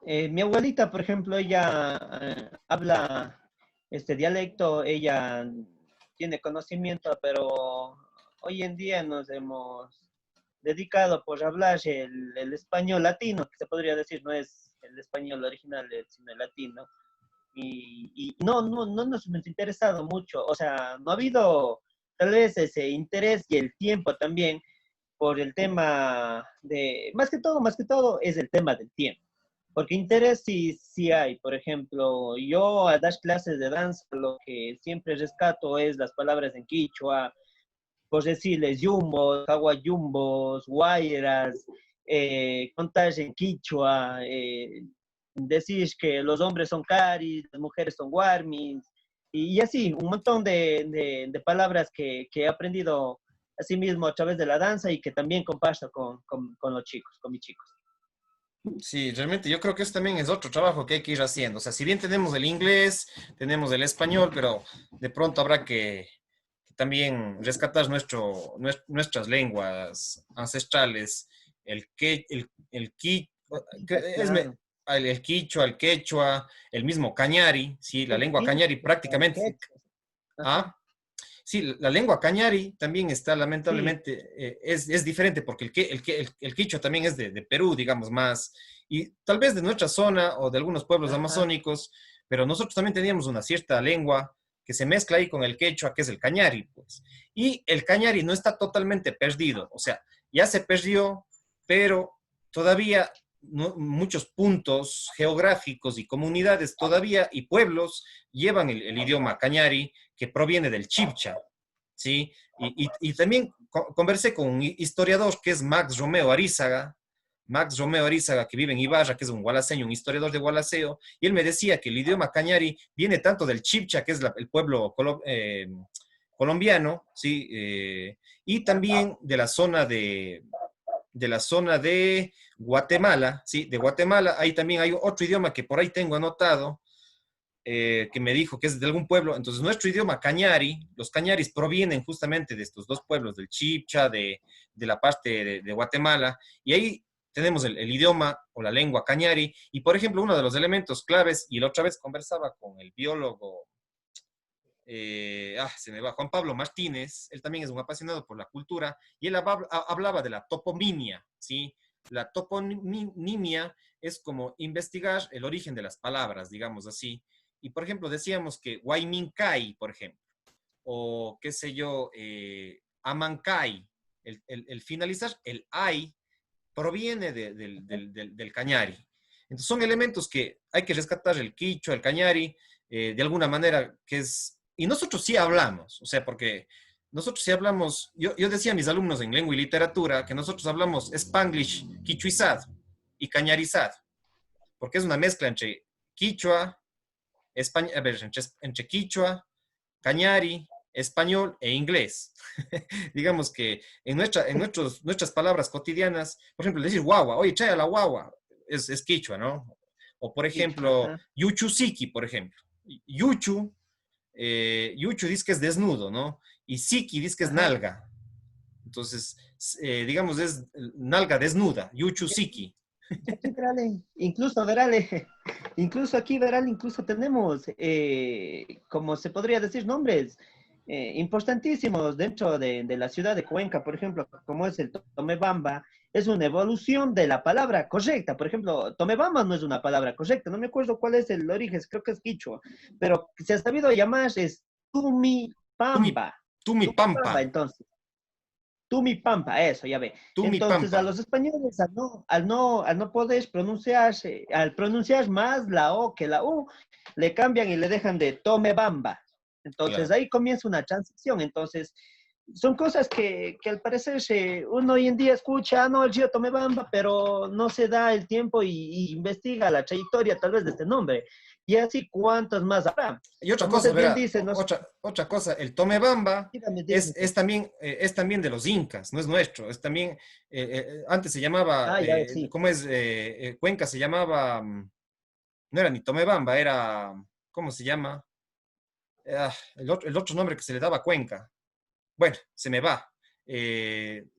mi abuelita, por ejemplo, ella habla este dialecto, ella tiene conocimiento, pero hoy en día nos hemos dedicado por hablar el español latino, que se podría decir, no es el español original, sino el latino. Y no nos hemos interesado mucho, o sea, no ha habido tal vez ese interés y el tiempo también por el tema más que todo es el tema del tiempo. Porque interés sí hay. Por ejemplo, yo a dar clases de danza, lo que siempre rescato es las palabras en quichua, por decirles yumbos, yumbos, guairas, contar en quichua, decir que los hombres son caris, las mujeres son guarmis, y así, un montón de palabras que he aprendido a sí mismo a través de la danza y que también comparto con los chicos, con mis chicos. Sí, realmente yo creo que eso también es otro trabajo que hay que ir haciendo. O sea, si bien tenemos el inglés, tenemos el español, pero de pronto habrá que también rescatar nuestras lenguas ancestrales, es me- Claro. el quichua, el quechua, el mismo cañari, sí, la El lengua cañari quechua, el prácticamente, quechua. Ajá. ah, sí, la lengua cañari también está Sí. lamentablemente, es diferente porque el quichua también es de Perú, digamos más, y tal vez de nuestra zona o de algunos pueblos Ajá. amazónicos, pero nosotros también teníamos una cierta lengua que se mezcla ahí con el quechua, que es el cañari, pues. Y el cañari no está totalmente perdido, o sea, ya se perdió, pero todavía muchos puntos geográficos y comunidades todavía y pueblos llevan el idioma cañari que proviene del chibcha, ¿sí? Y también conversé con un historiador que es Max Romeo Arizaga, que vive en Ibarra, que es un gualaseño, un historiador de Gualaceo, y él me decía que el idioma cañari viene tanto del chibcha, que es el pueblo colombiano, ¿sí? Y también de la zona de Guatemala, ¿sí? De Guatemala, ahí también hay otro idioma que por ahí tengo anotado, que me dijo que es de algún pueblo. Entonces, nuestro idioma cañari, los cañaris provienen justamente de estos dos pueblos, del Chibcha, de la parte de Guatemala, y ahí tenemos el idioma o la lengua cañari, y por ejemplo, uno de los elementos claves, y la otra vez conversaba con el biólogo, se me va, Juan Pablo Martínez, él también es un apasionado por la cultura, y él hablaba de la toponimia, ¿sí? La toponimia es como investigar el origen de las palabras, digamos así. Y por ejemplo, decíamos que Huaymincay, por ejemplo, o qué sé yo, Amancay, el finalizar, el ay, proviene del cañari. Entonces son elementos que hay que rescatar, el quichua, el cañari, de alguna manera que es... Y nosotros sí hablamos, o sea, porque nosotros sí hablamos, yo decía a mis alumnos en lengua y literatura que nosotros hablamos Spanglish quichuizado y cañarizado, porque es una mezcla entre quichua, a ver, entre quichua, cañari, español e inglés. Digamos que nuestras palabras cotidianas, por ejemplo, decir guagua, oye, trae a la guagua, es quichua, ¿no? O por Quichua, ejemplo, ajá. yuchusiki, por ejemplo. Yuchu, yuchu dice que es desnudo, ¿no? Y siki dice que es Ajá. nalga. Entonces, digamos, es nalga desnuda, yuchu siki. Y aquí, verale, incluso, verale, incluso aquí, verale, incluso tenemos, como se podría decir, nombres importantísimos dentro de la ciudad de Cuenca, por ejemplo, como es el Tomebamba, es una evolución de la palabra correcta. Por ejemplo, Tomebamba no es una palabra correcta, no me acuerdo cuál es el origen, creo que es quichua, pero se ha sabido llamar es Tumi, Tumipamba. tumi pampa, Tumipamba, entonces. Tú mi pampa, eso, ya ve. tumi Entonces, a pampa. los españoles, al no poder pronunciarse, al pronunciar más la O que la U, le cambian y le dejan de tome bamba. Entonces, Claro. ahí comienza una transición. Entonces, son cosas que al parecer uno hoy en día escucha, no, el río Tomebamba, pero no se da el tiempo y investiga la trayectoria tal vez de este nombre. Y así, ¿cuántos más habrá? Y otra Como cosa, usted bien verá, dice, no sé, otra cosa, el Tomebamba dígame, es, dígame. es también de los incas, no es nuestro, es también, antes se llamaba, Ah, ya, sí. ¿cómo es? Cuenca se llamaba, no era ni Tomebamba, era, ¿cómo se llama? El otro nombre que se le daba a Cuenca. Bueno, se me va.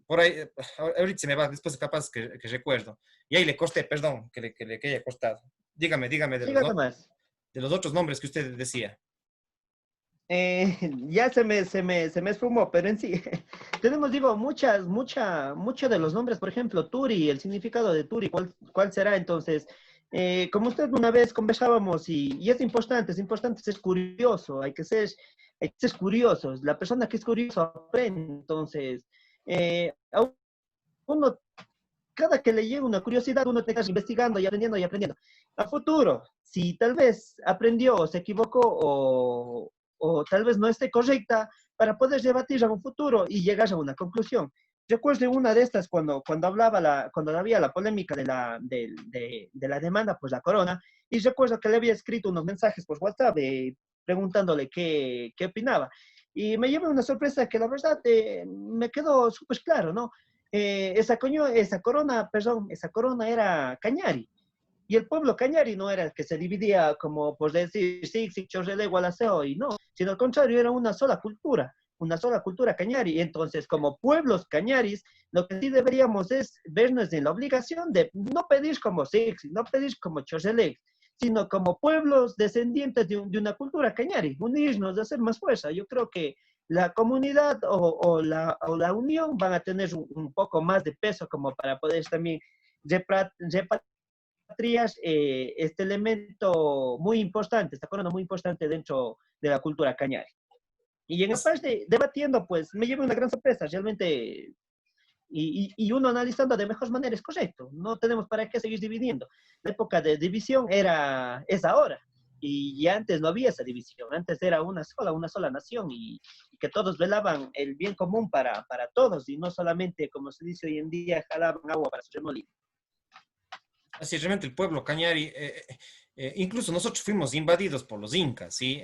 Por ahí, ahorita se me va, después capaz que recuerdo. Y ahí le costé, perdón, que haya costado. Dígame de Siga nomás. de los otros nombres que usted decía. Ya se me esfumó, pero en sí, tenemos, digo, muchos de los nombres, por ejemplo, Turi, el significado de Turi, ¿cuál será? Entonces, como usted una vez conversábamos, y es importante ser curioso, hay que ser curiosos, la persona que es curioso aprende, entonces, a uno cada que le llega una curiosidad, uno te queda investigando y aprendiendo y aprendiendo. A futuro, si tal vez aprendió o se equivocó o tal vez no esté correcta, para poder debatir a un futuro y llegar a una conclusión. Recuerdo una de estas cuando había la polémica de la demanda, pues la corona, y recuerdo que le había escrito unos mensajes por WhatsApp preguntándole qué opinaba. Y me lleva una sorpresa que la verdad me quedó súper claro, ¿no? Esa corona era Cañari. Y el pueblo Cañari no era el que se dividía como por decir sí, Chorrele, Gualaceo y no, sino al contrario, era una sola cultura Cañari. Entonces, como pueblos Cañaris, lo que sí deberíamos es vernos en la obligación de no pedir como Sixi, no pedir como Chorrele, sino como pueblos descendientes de una cultura Cañari, unirnos, hacer más fuerza. Yo creo que la comunidad o la unión van a tener un poco más de peso como para poder también repartir Trías este elemento muy importante, esta corona muy importante dentro de la cultura cañari. Y en el parte debatiendo, pues me lleva una gran sorpresa, realmente, y uno analizando de mejor manera es correcto, no tenemos para qué seguir dividiendo. La época de división es ahora, y antes no había esa división, antes era una sola nación, y que todos velaban el bien común para todos, y no solamente, como se dice hoy en día, jalaban agua para su remolino. Así realmente el pueblo cañari, incluso nosotros fuimos invadidos por los incas, ¿sí?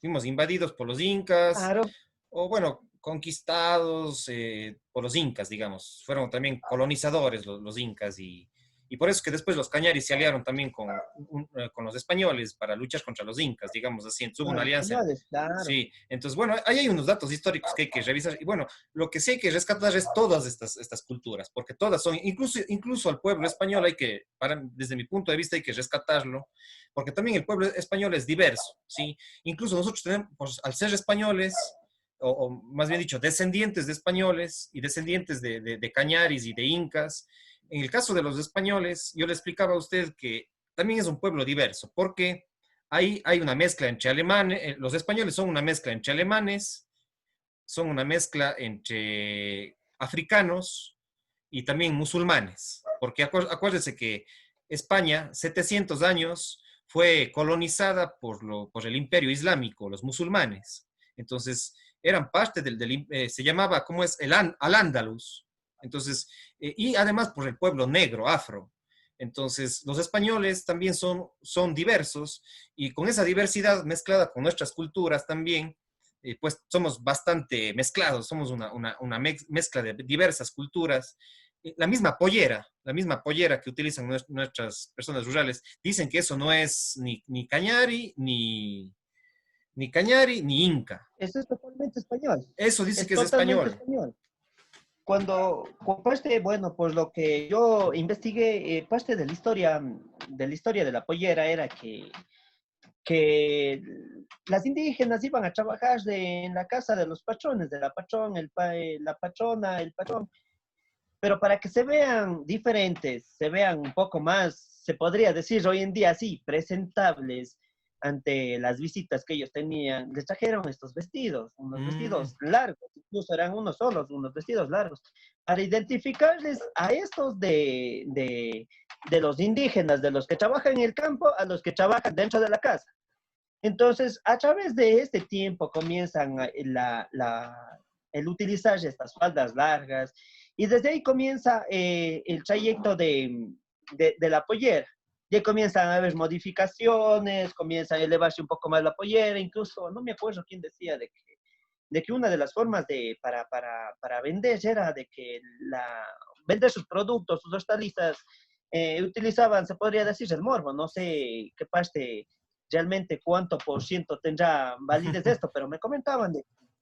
Fuimos invadidos por los incas, Claro. o bueno, conquistados por los incas, digamos. Fueron también colonizadores los incas y por eso que después los cañaris se aliaron también con los españoles para luchar contra los incas, digamos así. Entonces hubo Con una los alianza. españoles, claro. Sí, entonces bueno, ahí hay unos datos históricos que hay que revisar. Y bueno, lo que sí hay que rescatar es todas estas culturas, porque todas son, incluso al pueblo español hay que, desde mi punto de vista, hay que rescatarlo, porque también el pueblo español es diverso, ¿sí? Incluso nosotros tenemos, pues, al ser españoles, o más bien dicho, descendientes de españoles y descendientes de cañaris y de incas, en el caso de los españoles, yo le explicaba a usted que también es un pueblo diverso, porque hay una mezcla entre alemanes, los españoles son una mezcla entre alemanes, son una mezcla entre africanos y también musulmanes, porque acuérdese que España, 700 años, fue colonizada por el imperio islámico, los musulmanes. Entonces, eran parte se llamaba, ¿cómo es? Al-Ándalus. Entonces, y además por el pueblo negro, afro. Entonces, los españoles también son diversos y con esa diversidad mezclada con nuestras culturas también, pues somos bastante mezclados, somos una mezcla de diversas culturas. La misma pollera que utilizan nuestras personas rurales, dicen que eso no es ni cañari, ni cañari, ni inca. Eso es totalmente español. Eso dice Es que es totalmente español. español. Con parte, bueno, pues lo que yo investigué, parte de la historia de la pollera era que las indígenas iban a trabajar en la casa de los patrones, de la patrón, la patrona, el patrón, pero para que se vean diferentes, se vean un poco más, se podría decir hoy en día así, presentables ante las visitas que ellos tenían, les trajeron estos vestidos, unos Mm, vestidos largos, incluso eran unos solos, unos vestidos largos, para identificarles a estos de los indígenas, de los que trabajan en el campo, a los que trabajan dentro de la casa. Entonces, a través de este tiempo comienzan el utilizar estas faldas largas y desde ahí comienza el trayecto de la pollera. Ya comienzan a haber modificaciones, comienza a elevarse un poco más la pollera, incluso no me acuerdo quién decía de que una de las formas para vender era de que vender sus productos, sus hortalizas, utilizaban, se podría decir, el morbo. No sé qué parte realmente cuánto por ciento tendrá validez de esto, pero me comentaban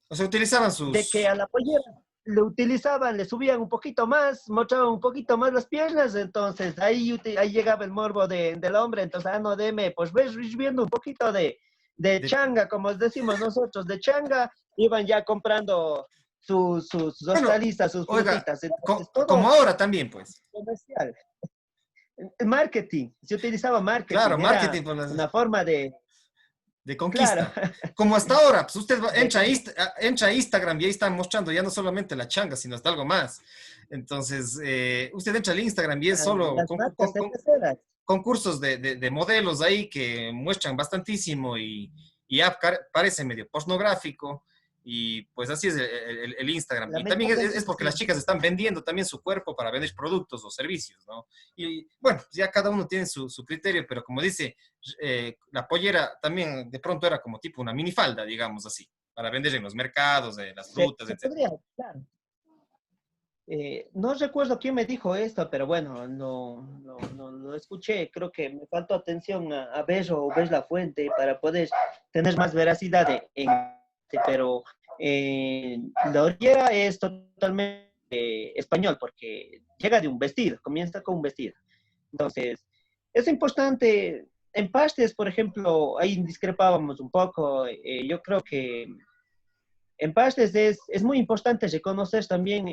o sea, utilizaban de que sus... a la pollera le utilizaban, le subían un poquito más, mostraban un poquito más las piernas, entonces ahí llegaba el morbo del hombre, entonces, no, deme, pues ves viendo un poquito de de- changa, como decimos nosotros, de changa, iban ya comprando sus bueno, hortalizas, sus oiga, frutitas, entonces como todo ahora también, pues. comercial. El marketing, se utilizaba Claro, marketing, era marketing por una forma de claro, conquista. Como hasta ahora, pues usted de entra a Instagram y ahí están mostrando ya no solamente la changa, sino hasta algo más. Entonces, usted entra al Instagram y es solo las marcas cerveceras. concursos de modelos ahí que muestran bastantísimo y ya parece medio pornográfico. Y pues así es el Instagram. La Y también es mercadotecnia, porque las sí. chicas están vendiendo también su cuerpo para vender productos o servicios, ¿no? Y bueno, ya cada uno tiene su criterio, pero como dice, la pollera también de pronto era como tipo una minifalda, digamos así, para vender en los mercados, de las frutas, Se etcétera. podría, claro. No recuerdo quién me dijo esto, pero bueno, no lo escuché. Creo que me faltó atención a ver o ver la fuente para poder tener más veracidad pero la orillera es totalmente español porque llega de un vestido, comienza con un vestido. Entonces, es importante. En pastes, por ejemplo, ahí discrepábamos un poco. Yo creo que en pastes es muy importante reconocer también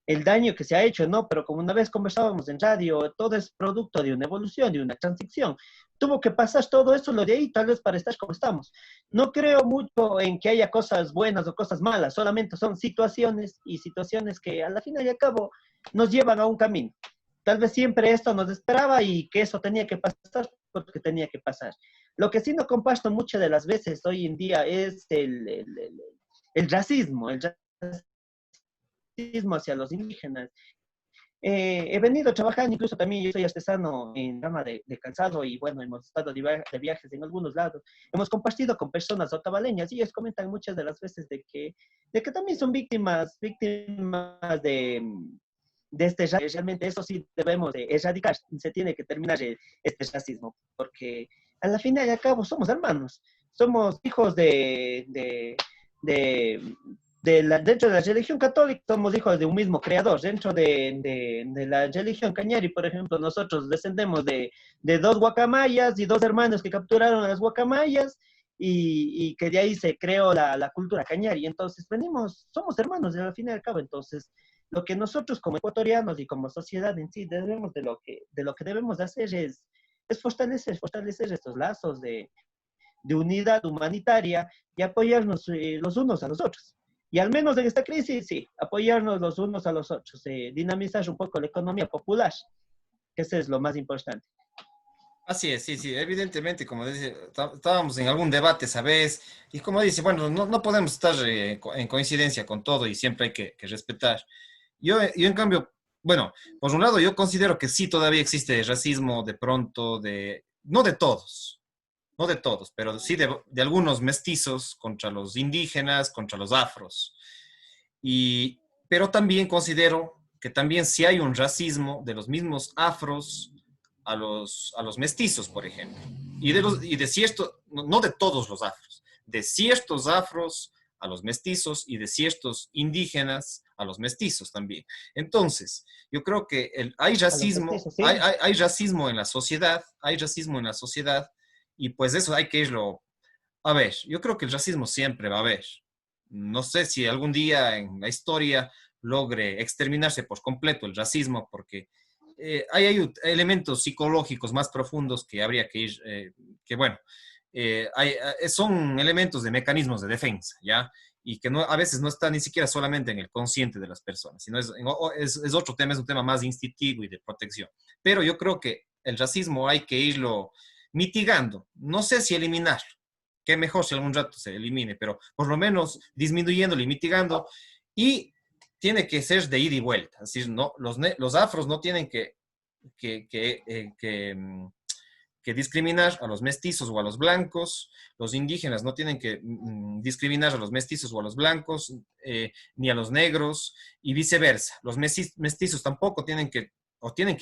el daño que se ha hecho, ¿no? Pero como una vez conversábamos en radio, todo es producto de una evolución, de una transición. Tuvo que pasar todo eso, lo de ahí, tal vez para estar como estamos. No creo mucho en que haya cosas buenas o cosas malas, solamente son situaciones y situaciones que a la final y al cabo nos llevan a un camino. Tal vez siempre esto nos esperaba y que eso tenía que pasar porque tenía que pasar. Lo que sí no comparto muchas de las veces hoy en día es el racismo, el racismo hacia los indígenas. He venido trabajando, incluso también yo soy artesano en rama de calzado y bueno, hemos estado de viajes en algunos lados. Hemos compartido con personas otavaleñas y ellos comentan muchas de las veces de que también son víctimas de este racismo. Realmente eso sí debemos de erradicar, se tiene que terminar este racismo, porque a la final y al cabo somos hermanos, somos hijos de, dentro de la religión católica somos hijos de un mismo creador. Dentro de la religión cañari, por ejemplo, nosotros descendemos de dos guacamayas y dos hermanos que capturaron a las guacamayas y que de ahí se creó la cultura cañari. Entonces, venimos, somos hermanos al fin y al cabo. Entonces, lo que nosotros como ecuatorianos y como sociedad en sí debemos de lo que debemos hacer es fortalecer estos lazos de unidad humanitaria y apoyarnos los unos a los otros. Y al menos en esta crisis, sí, apoyarnos los unos a los otros, dinamizar un poco la economía popular, que eso es lo más importante. Así es, sí, sí, evidentemente, como dice, estábamos en algún debate, ¿sabes? Y como dice, bueno, no podemos estar en coincidencia con todo y siempre hay que respetar. Yo, en cambio, bueno, por un lado, yo considero que sí todavía existe racismo de pronto, no de todos, no de todos, pero sí de algunos mestizos contra los indígenas, contra los afros. Pero también considero que también sí hay un racismo de los mismos afros a los mestizos, por ejemplo. Y de ciertos, no de todos los afros, de ciertos afros a los mestizos y de ciertos indígenas a los mestizos también. Entonces, yo creo que hay A los racismo, mestizos, sí. hay racismo en la sociedad, hay racismo en la sociedad, y pues eso hay que irlo a ver. Yo creo que el racismo siempre va a haber. No sé si algún día en la historia logre exterminarse por completo el racismo, porque hay elementos psicológicos más profundos que habría que ir, que bueno, son elementos de mecanismos de defensa, ¿ya? Y que no, a veces no está ni siquiera solamente en el consciente de las personas, sino es otro tema, es un tema más instintivo y de protección. Pero yo creo que el racismo hay que irlo mitigando, no sé si eliminarlo, qué mejor si algún rato se elimine, pero por lo menos disminuyéndolo y mitigando, y tiene que ser de ida y vuelta, es decir, no, los afros no tienen que, que, eh, que, mm, que discriminar a los mestizos o a los blancos, los indígenas no tienen que discriminar a los mestizos o a los blancos, ni a los negros, y viceversa. Los mestizos tampoco tienen que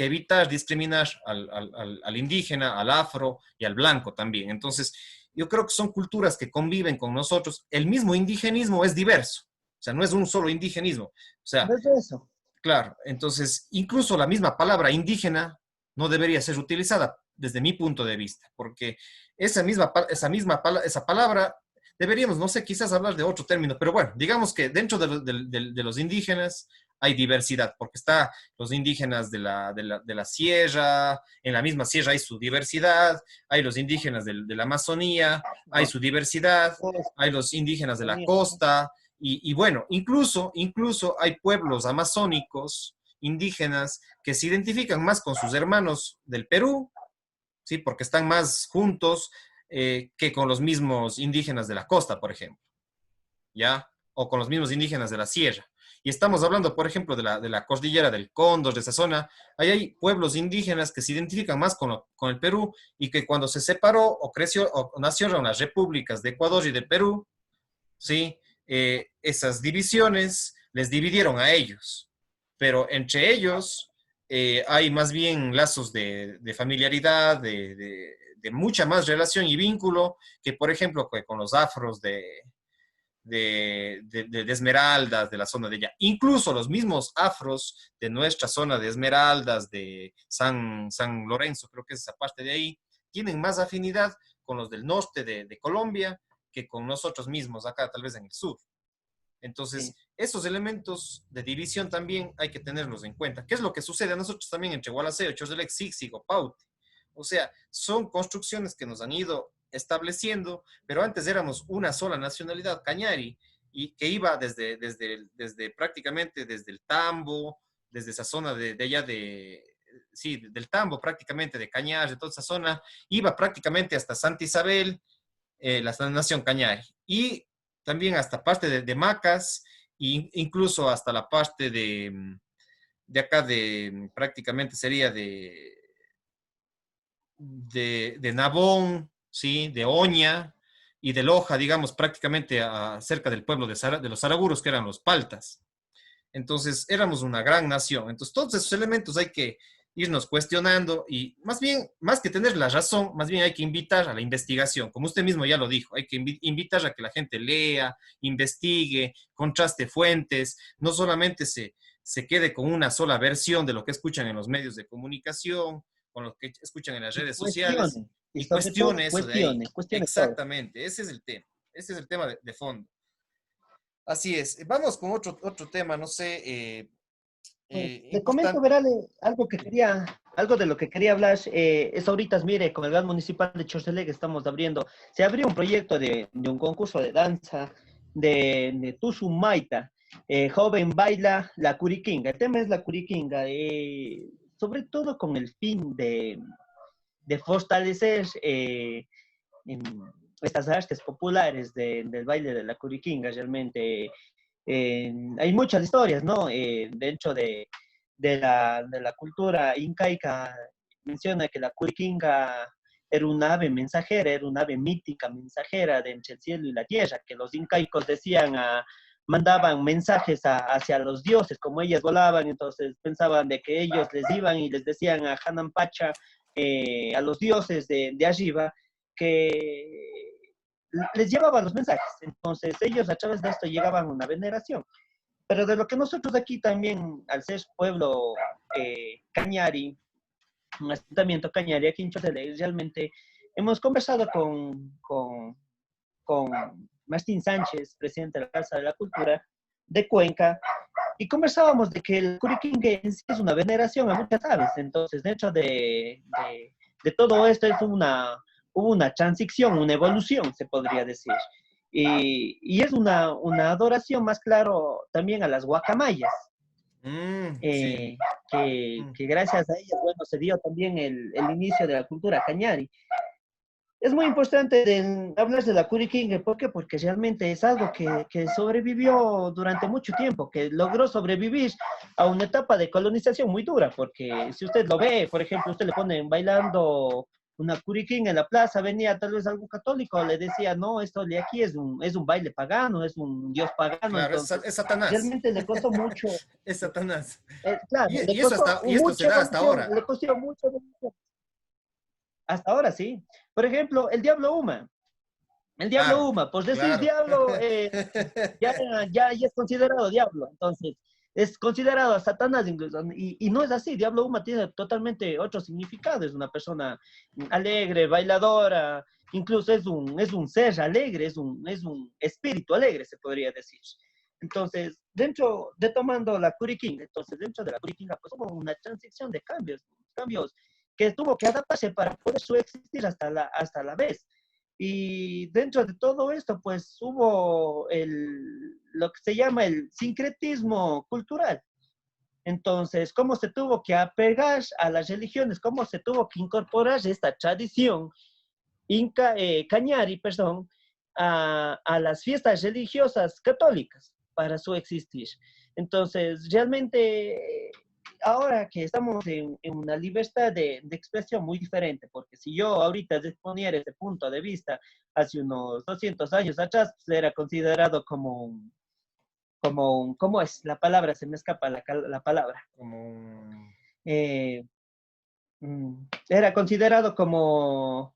evitar discriminar al indígena, al afro y al blanco también. Entonces, yo creo que son culturas que conviven con nosotros. El mismo indigenismo es diverso, o sea, no es un solo indigenismo. O sea, No es eso. claro, entonces incluso la misma palabra indígena no debería ser utilizada desde mi punto de vista, porque esa palabra deberíamos, no sé, quizás hablar de otro término, pero bueno, digamos que dentro de los indígenas hay diversidad, porque está los indígenas de la sierra, en la misma sierra hay su diversidad, hay los indígenas de la Amazonía, hay su diversidad, hay los indígenas de la costa, y bueno, incluso hay pueblos amazónicos, indígenas, que se identifican más con sus hermanos del Perú, ¿sí? Porque están más juntos que con los mismos indígenas de la costa, por ejemplo, ¿ya? O con los mismos indígenas de la sierra. Y estamos hablando, por ejemplo, de la cordillera del Cóndor, de esa zona. Ahí hay pueblos indígenas que se identifican más con el Perú y que cuando se separó o creció o nacieron las repúblicas de Ecuador y de Perú, ¿sí? Esas divisiones les dividieron a ellos, pero entre ellos hay más bien lazos de familiaridad, de mucha más relación y vínculo que, por ejemplo, con los afros de Esmeraldas, de la zona de allá. Incluso los mismos afros de nuestra zona de Esmeraldas, de San Lorenzo, creo que es esa parte de ahí, tienen más afinidad con los del norte de Colombia que con nosotros mismos acá, tal vez en el sur. Entonces, sí. esos elementos de división también hay que tenerlos en cuenta. ¿Qué es lo que sucede a nosotros también entre Gualaceo, Chorzelec, Sixigo, Paute? O sea, son construcciones que nos han ido estableciendo, pero antes éramos una sola nacionalidad, Cañari, y que iba desde prácticamente desde el Tambo, desde esa zona de allá sí, del Tambo prácticamente, de Cañar, de toda esa zona, iba prácticamente hasta Santa Isabel, la nación Cañari, y también hasta parte de Macas, e incluso hasta la parte de acá prácticamente sería de Nabón, ¿sí? De Oña y de Loja, digamos, prácticamente cerca del pueblo de los Araguros, que eran los Paltas. Entonces, éramos una gran nación. Entonces, todos esos elementos hay que irnos cuestionando y más bien, más que tener la razón, más bien hay que invitar a la investigación. Como usted mismo ya lo dijo, hay que invitar a que la gente lea, investigue, contraste fuentes, no solamente se quede con una sola versión de lo que escuchan en los medios de comunicación, con lo que escuchan en las Y redes sociales cuestione, y y sobre todo cuestione eso de ahí. cuestione todo. Exactamente, ese es el tema. Ese es el tema de fondo. Así es. Vamos con otro tema, no sé, Bueno, le comento, importante. verá, algo de lo que quería hablar, es ahorita, mire, con el GAN municipal de Chorceleg estamos abriendo, se abrió un proyecto de un concurso de danza de Tusumaita, joven baila la curiquinga, el tema es la curiquinga, sobre todo con el fin de fortalecer en estas artes populares del baile de la curiquinga, realmente hay muchas historias, ¿no? Dentro de la cultura incaica, menciona que la curiquinga era un ave mensajera, era un ave mítica mensajera de entre el cielo y la tierra, que los incaicos decían mandaban mensajes hacia los dioses, como ellas volaban, entonces pensaban de que ellos les iban y les decían a Hanan Pacha, a los dioses de arriba, que les llevaban los mensajes. Entonces ellos a través de esto llegaban a una veneración. Pero de lo que nosotros aquí también, al ser pueblo cañari, un asentamiento cañari aquí en Chotele, realmente hemos conversado con Martín Sánchez, presidente de la Casa de la Cultura de Cuenca, y conversábamos de que el Curiquingue en sí es una veneración a muchas aves. Entonces, dentro de todo esto hubo una transición, una evolución, se podría decir. Y es una adoración más claro también a las guacamayas, Sí. eh, Mm. que gracias a ellas, bueno, se dio también el inicio de la cultura cañari. Es muy importante hablar de la Curiquingue, ¿por qué? Porque realmente es algo que sobrevivió durante mucho tiempo, que logró sobrevivir a una etapa de colonización muy dura, porque si usted lo ve, por ejemplo, usted le ponen bailando una Curiquingue en la plaza, venía tal vez algún católico, le decía, no, esto de aquí es un baile pagano, es un dios pagano, Claro, entonces es Satanás. realmente le costó mucho, Es Satanás. claro, le Y eso costó hasta, y esto se mucha da hasta evolución, ahora. le costó mucha evolución. Hasta ahora sí. Por ejemplo, el Diablo Uma. El diablo Claro, Uma, pues decís claro. diablo, ya es considerado diablo, entonces es considerado a Satanás incluso, y no es así, diablo Uma tiene totalmente otro significado, es una persona alegre, bailadora, incluso es un ser alegre, es un espíritu alegre, se podría decir. Entonces, dentro de tomando la Curiquinga, entonces dentro de la Curiquinga, pues hubo una transición de cambios que tuvo que adaptarse para poder subsistir hasta la vez. Y dentro de todo esto, pues hubo lo que se llama el sincretismo cultural. Entonces, cómo se tuvo que apegar a las religiones, cómo se tuvo que incorporar esta tradición cañari, perdón, a las fiestas religiosas católicas para su existir. Entonces, realmente, ahora que estamos en una libertad de expresión muy diferente, porque si yo ahorita exponiera ese punto de vista hace unos 200 años atrás, pues era considerado ¿cómo es la palabra? Se me escapa la palabra. Como un... Eh, Era considerado como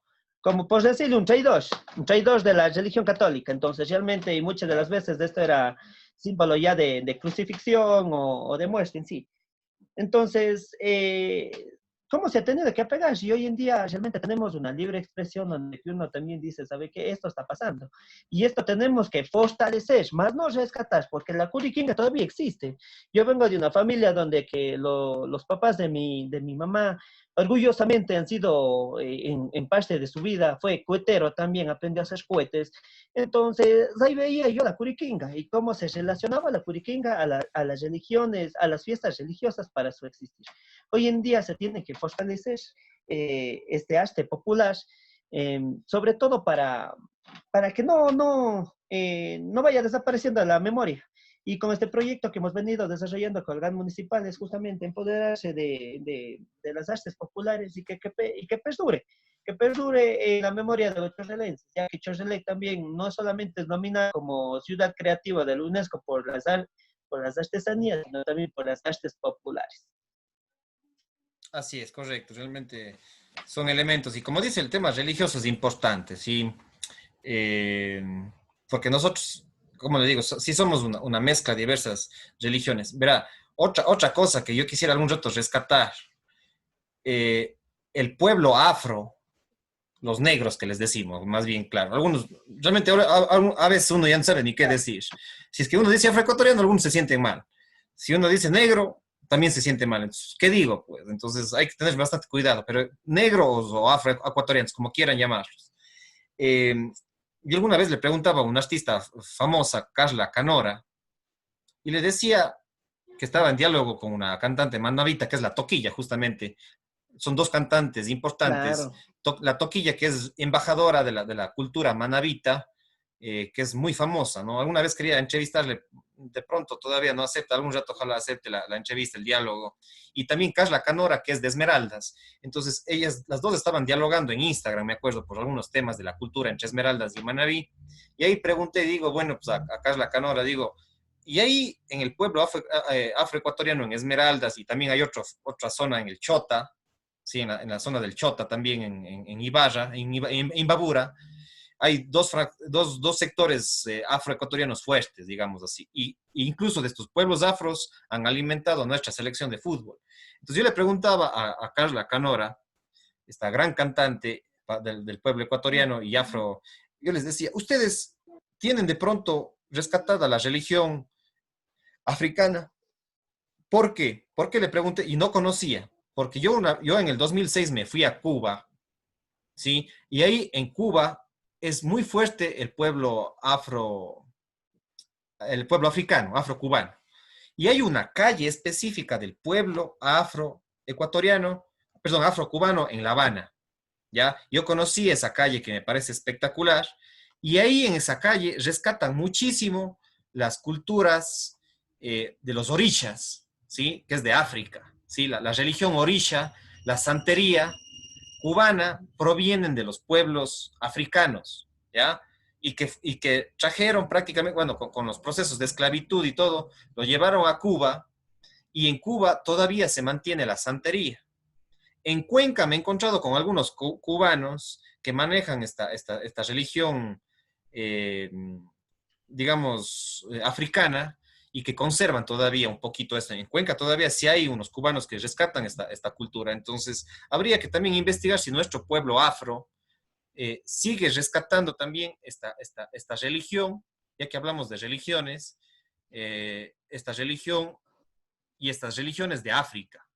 por decirlo, un traidor de la religión católica. Entonces, realmente, y muchas de las veces esto era símbolo ya de crucifixión o de muerte en sí. Entonces, ¿cómo se ha tenido que apegar? Si hoy en día realmente tenemos una libre expresión donde uno también dice, ¿sabe qué? Esto está pasando. Y esto tenemos que fortalecer, más no rescatar, porque la curiquinga todavía existe. Yo vengo de una familia donde que los papás de mi mamá orgullosamente han sido, en parte de su vida, fue cohetero también, aprendió a hacer cohetes. Entonces, ahí veía yo la curiquinga y cómo se relacionaba la curiquinga a las religiones, a las fiestas religiosas para su existir. Hoy en día se tiene que fortalecer este arte popular, sobre todo para que no vaya desapareciendo la memoria. Y con este proyecto que hemos venido desarrollando con el GAN municipal es justamente empoderarse de las artes populares y que perdure en la memoria de los chorrelenses, ya que Chorrelec también no solamente es nominada como ciudad creativa de la UNESCO por las artesanías, sino también por las artes populares. Así es, correcto. Realmente son elementos. Y como dice, el tema religioso es importante, ¿sí? Eh, Porque nosotros, como le digo, sí somos una mezcla de diversas religiones. Verá, otra cosa que yo quisiera algún rato rescatar, eh, el pueblo afro, los negros que les decimos, más bien claro. Algunos, realmente a veces uno ya no sabe ni qué decir. Si es que uno dice afroecuatoriano, algunos se sienten mal. Si uno dice negro, también se siente mal. Entonces, ¿qué digo? Pues entonces hay que tener bastante cuidado, pero negros o afroecuatorianos, como quieran llamarlos. Eh, yo alguna vez le preguntaba a una artista famosa, Carla Canora, y le decía que estaba en diálogo con una cantante manavita, que es la Toquilla, justamente. Son dos cantantes importantes. Claro. La Toquilla, que es embajadora de la cultura manavita, que es muy famosa, ¿no? Alguna vez quería entrevistarle, de pronto todavía no acepta, algún rato ojalá acepte la entrevista, el diálogo. Y también Carla Canora, que es de Esmeraldas. Entonces, ellas, las dos estaban dialogando en Instagram, me acuerdo, por algunos temas de la cultura entre Esmeraldas y Manabí. Y ahí pregunté, digo, bueno, pues a Carla Canora, digo, y ahí en el pueblo afroecuatoriano, en Esmeraldas, y también hay otra zona en el Chota, sí, en la zona del Chota, también en Ibarra, en Imbabura, hay dos sectores afroecuatorianos fuertes, digamos así, y incluso de estos pueblos afros han alimentado a nuestra selección de fútbol. Entonces yo le preguntaba a Carla Canora, esta gran cantante del pueblo ecuatoriano y afro, yo les decía, ustedes tienen de pronto rescatada la religión africana. ¿Por qué? Porque le pregunté y no conocía, porque yo en el 2006 me fui a Cuba, ¿sí? Y ahí en Cuba es muy fuerte el pueblo africano, afrocubano. Y hay una calle específica del pueblo afroecuatoriano, perdón, afrocubano en La Habana, ¿ya? Yo conocí esa calle que me parece espectacular y ahí en esa calle rescatan muchísimo las culturas de los orishas, ¿sí? Que es de África, ¿sí? La religión orisha, la santería cubana provienen de los pueblos africanos, ¿ya? Y que trajeron prácticamente, bueno, con los procesos de esclavitud y todo, lo llevaron a Cuba y en Cuba todavía se mantiene la santería. En Cuenca me he encontrado con algunos cubanos que manejan esta religión, eh, digamos, africana y que conservan todavía un poquito esto. En Cuenca todavía sí hay unos cubanos que rescatan esta cultura. Entonces, habría que también investigar si nuestro pueblo afro sigue rescatando también esta religión, ya que hablamos de religiones, esta religión y estas religiones de África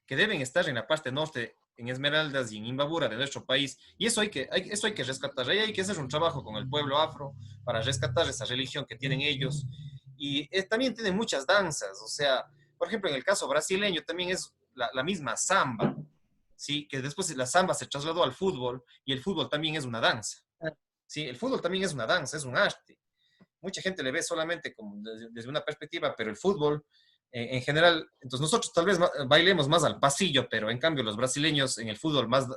que deben estar en la parte norte, en Esmeraldas y en Imbabura de nuestro país. Y eso hay que rescatar. Ahí hay que hacer un trabajo con el pueblo afro para rescatar esa religión que tienen ellos. Y también tienen muchas danzas. O sea, por ejemplo, en el caso brasileño también es la misma samba, ¿sí? Que después la samba se trasladó al fútbol y el fútbol también es una danza. ¿Sí? El fútbol también es una danza, es un arte. Mucha gente le ve solamente como desde una perspectiva, pero el fútbol en general, entonces nosotros tal vez bailemos más al pasillo, pero en cambio los brasileños en el fútbol más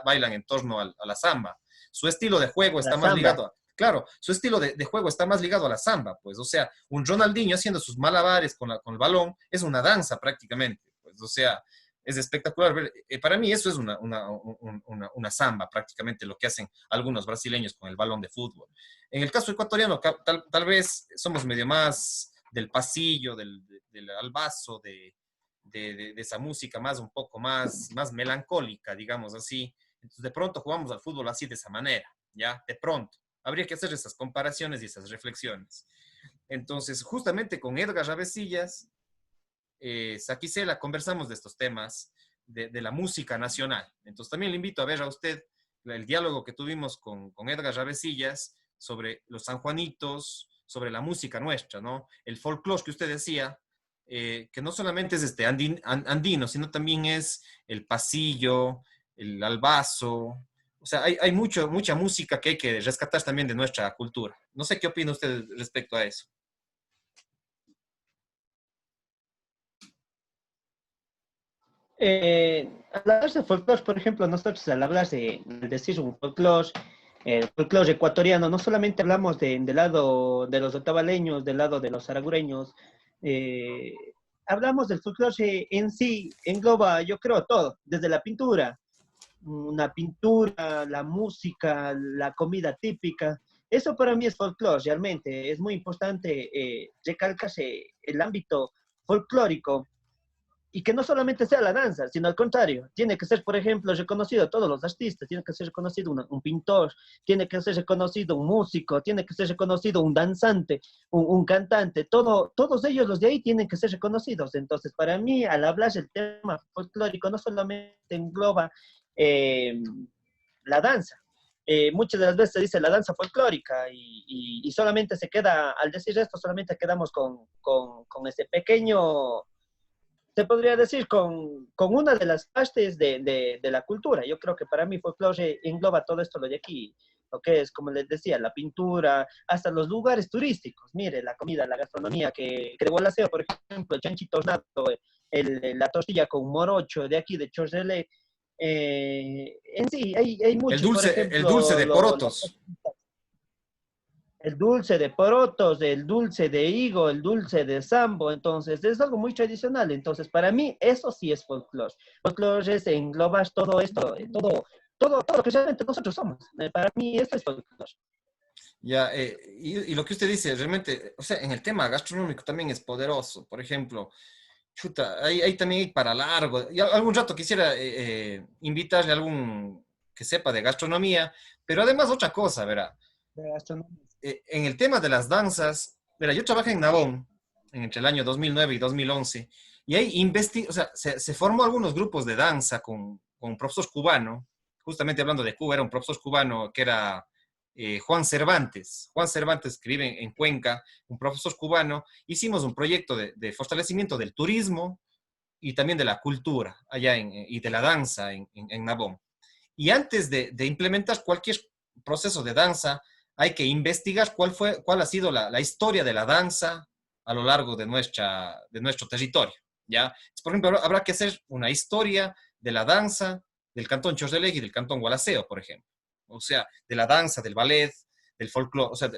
bailan en torno a la samba. Su estilo de juego La está más samba. ligado claro, su estilo de juego está más ligado a la samba, pues, o sea, un Ronaldinho haciendo sus malabares con el balón es una danza prácticamente, pues, o sea, es espectacular ver. Para mí eso es una samba, prácticamente lo que hacen algunos brasileños con el balón de fútbol. En el caso ecuatoriano, tal vez somos medio más del pasillo, del albazo, de esa música más un poco más melancólica, digamos así. Entonces, de pronto jugamos al fútbol así, de esa manera, ¿ya? De pronto. Habría que hacer esas comparaciones y esas reflexiones. Entonces, justamente con Edgar Ravesillas, Saquicela, conversamos de estos temas de la música nacional. Entonces, también le invito a ver a usted el diálogo que tuvimos con Edgar Ravesillas sobre los sanjuanitos, sobre la música nuestra, ¿no? El folclore que usted decía, que no solamente es andino, sino también es el pasillo, el albazo. O sea, hay mucha música que hay que rescatar también de nuestra cultura. No sé qué opina usted respecto a eso. Al hablar de folclore, por ejemplo, nosotros al hablar de decir un folclore, el folclore ecuatoriano, no solamente hablamos del lado de los otavaleños, del lado de los aragureños, eh, hablamos del folclore en sí, engloba, yo creo, todo, desde la pintura, una pintura, la música, la comida típica. Eso para mí es folclore, realmente. Es muy importante recalcarse el ámbito folclórico y que no solamente sea la danza, sino al contrario, tiene que ser, por ejemplo, reconocido todos los artistas, tiene que ser reconocido un pintor, tiene que ser reconocido un músico, tiene que ser reconocido un danzante, un cantante, todos ellos los de ahí tienen que ser reconocidos. Entonces, para mí, al hablar del tema folclórico, no solamente engloba eh, la danza. Muchas de las veces se dice la danza folclórica y solamente se queda, al decir esto, solamente quedamos con ese pequeño, se podría decir, con una de las partes de la cultura. Yo creo que para mí folclore engloba todo esto lo de aquí, lo que es, como les decía, la pintura, hasta los lugares turísticos. Mire, la comida, la gastronomía, que de Gualaceo, por ejemplo, el chanchito hornado, la tortilla con morocho de aquí, de Chorrelé. En sí, hay muchos, por El dulce ejemplo, de porotos. el dulce de porotos, el dulce de higo, el dulce de sambo, entonces es algo muy tradicional. Entonces, para mí, eso sí es folclore. Folclore es englobar todo esto, todo lo que realmente nosotros somos. Para mí, esto es folclore. Ya, y lo que usted dice, realmente, o sea, en el tema gastronómico también es poderoso. Por ejemplo, chuta, ahí también hay para largo. Y algún rato quisiera invitarle a algún que sepa de gastronomía, pero además otra cosa, verá. De gastronomía. En el tema de las danzas, verá, yo trabajé en Nabón entre el año 2009 y 2011, y ahí o sea, se formó algunos grupos de danza con un profesor cubano, justamente hablando de Cuba, era un profesor cubano que era Juan Cervantes. Juan Cervantes, que vive en Cuenca, un profesor cubano. Hicimos un proyecto de fortalecimiento del turismo y también de la cultura allá y de la danza en Nabón. Y antes de implementar cualquier proceso de danza, hay que investigar cuál ha sido la historia de la danza a lo largo de nuestro territorio. ¿Ya? Por ejemplo, habrá que hacer una historia de la danza del cantón Chorrelé y del cantón Gualaceo, por ejemplo. O sea, de la danza, del ballet, del folclore, o sea,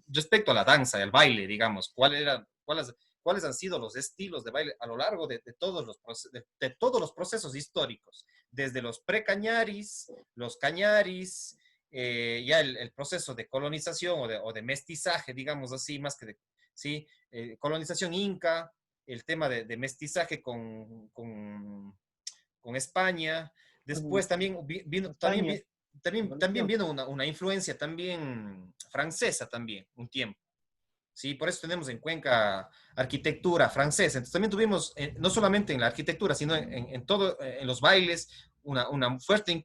respecto a la danza, al baile, digamos, cuáles han sido los estilos de baile a lo largo de todos los procesos históricos, desde los precañaris, los cañaris, ya el proceso de colonización o de mestizaje, digamos así, más que de, ¿sí? Colonización inca, el tema de mestizaje con España. Después también vino, España. también vino una influencia también francesa también, un tiempo. Sí, por eso tenemos en Cuenca arquitectura francesa. Entonces también tuvimos, no solamente en la arquitectura, sino en todo, en los bailes, una fuerte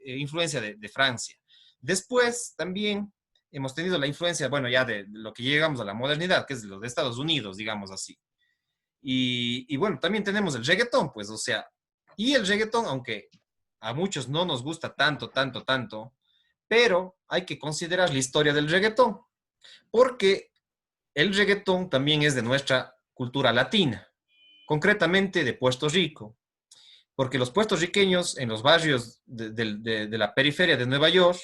influencia de Francia. Después también hemos tenido la influencia, bueno, ya de lo que llegamos a la modernidad, que es lo de Estados Unidos, digamos así. Y bueno, también tenemos el reggaetón, pues, o sea, y el reggaetón, aunque a muchos no nos gusta tanto, pero hay que considerar la historia del reggaetón, porque el reggaetón también es de nuestra cultura latina, concretamente de Puerto Rico, porque los puertorriqueños en los barrios de la periferia de Nueva York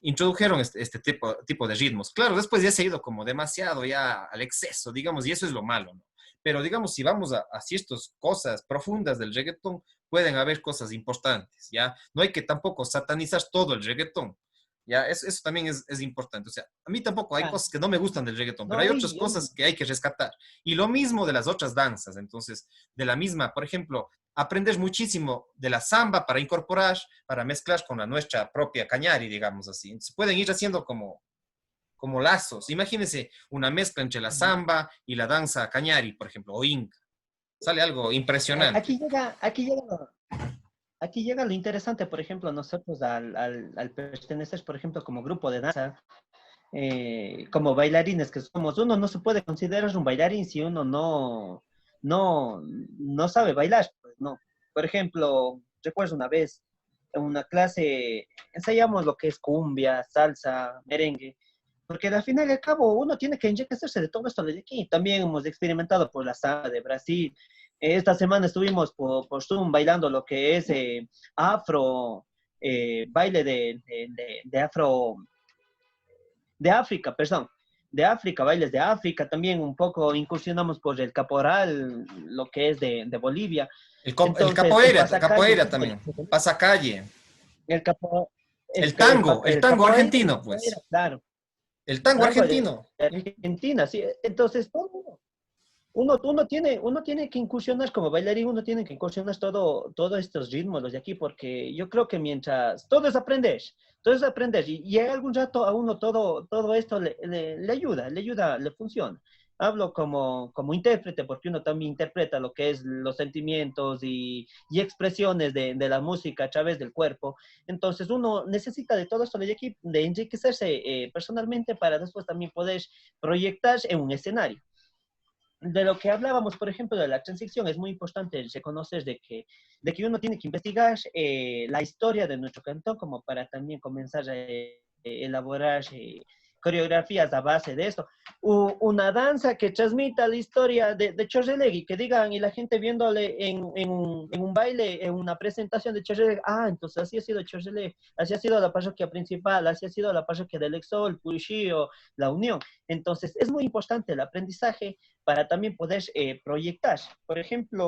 introdujeron este tipo de ritmos. Claro, después ya se ha ido como demasiado ya al exceso, digamos, y eso es lo malo, ¿no? Pero digamos, si vamos a ciertas cosas profundas del reggaetón, pueden haber cosas importantes, ¿ya? No hay que tampoco satanizar todo el reggaetón. Ya, eso también es importante. O sea, a mí tampoco hay Ah, cosas que no me gustan del reggaetón, pero hay no, otras cosas que hay que rescatar. Y lo mismo de las otras danzas. Entonces, de la misma, por ejemplo, aprendes muchísimo de la samba para incorporar, para mezclar con la nuestra propia cañari, digamos así. Entonces, pueden ir haciendo como lazos. Imagínense una mezcla entre la samba y la danza cañari, por ejemplo, o inca. Sale algo impresionante. aquí llega lo interesante, por ejemplo, nosotros al pertenecer, por ejemplo, como grupo de danza, como bailarines que somos, uno no se puede considerar un bailarín si uno no sabe bailar, pues no. Por ejemplo, recuerdo una vez en una clase ensayamos lo que es cumbia, salsa, merengue, porque al final y al cabo uno tiene que enriquecerse de todo esto de aquí. También hemos experimentado por la samba de Brasil. Esta semana estuvimos por Zoom bailando lo que es afro, baile de afro de África, perdón, de África, bailes de África, también un poco incursionamos por el caporal, lo que es de Bolivia. El Entonces, el pasacalle, capoeira también, pasacalle. el capo, El el tango capoeira, argentino, era, pues. claro, El tango tango de argentino. Argentina, sí. Entonces, uno tiene que incursionar como bailarín, uno tiene que incursionar todos estos ritmos los de aquí, porque yo creo que mientras todo es aprender, y hay algún rato a uno todo esto le ayuda, le funciona. Hablo como intérprete, porque uno también interpreta lo que es los sentimientos y expresiones de la música a través del cuerpo. Entonces uno necesita de todo esto de aquí, de enriquecerse personalmente para después también poder proyectar en un escenario de lo que hablábamos, por ejemplo, de la transición, es muy importante reconocer de que uno tiene que investigar la historia de nuestro cantón como para también comenzar a elaborar coreografías a base de esto. Una danza que transmita la historia de Chorrelegui, que digan, y la gente viéndole en un baile, en una presentación de Chorrelegui, ah, entonces así ha sido Chorrelegui, así ha sido la parroquia principal, así ha sido la parroquia del Exol, Puishio, La Unión. Entonces, es muy importante el aprendizaje para también poder proyectar. Por ejemplo,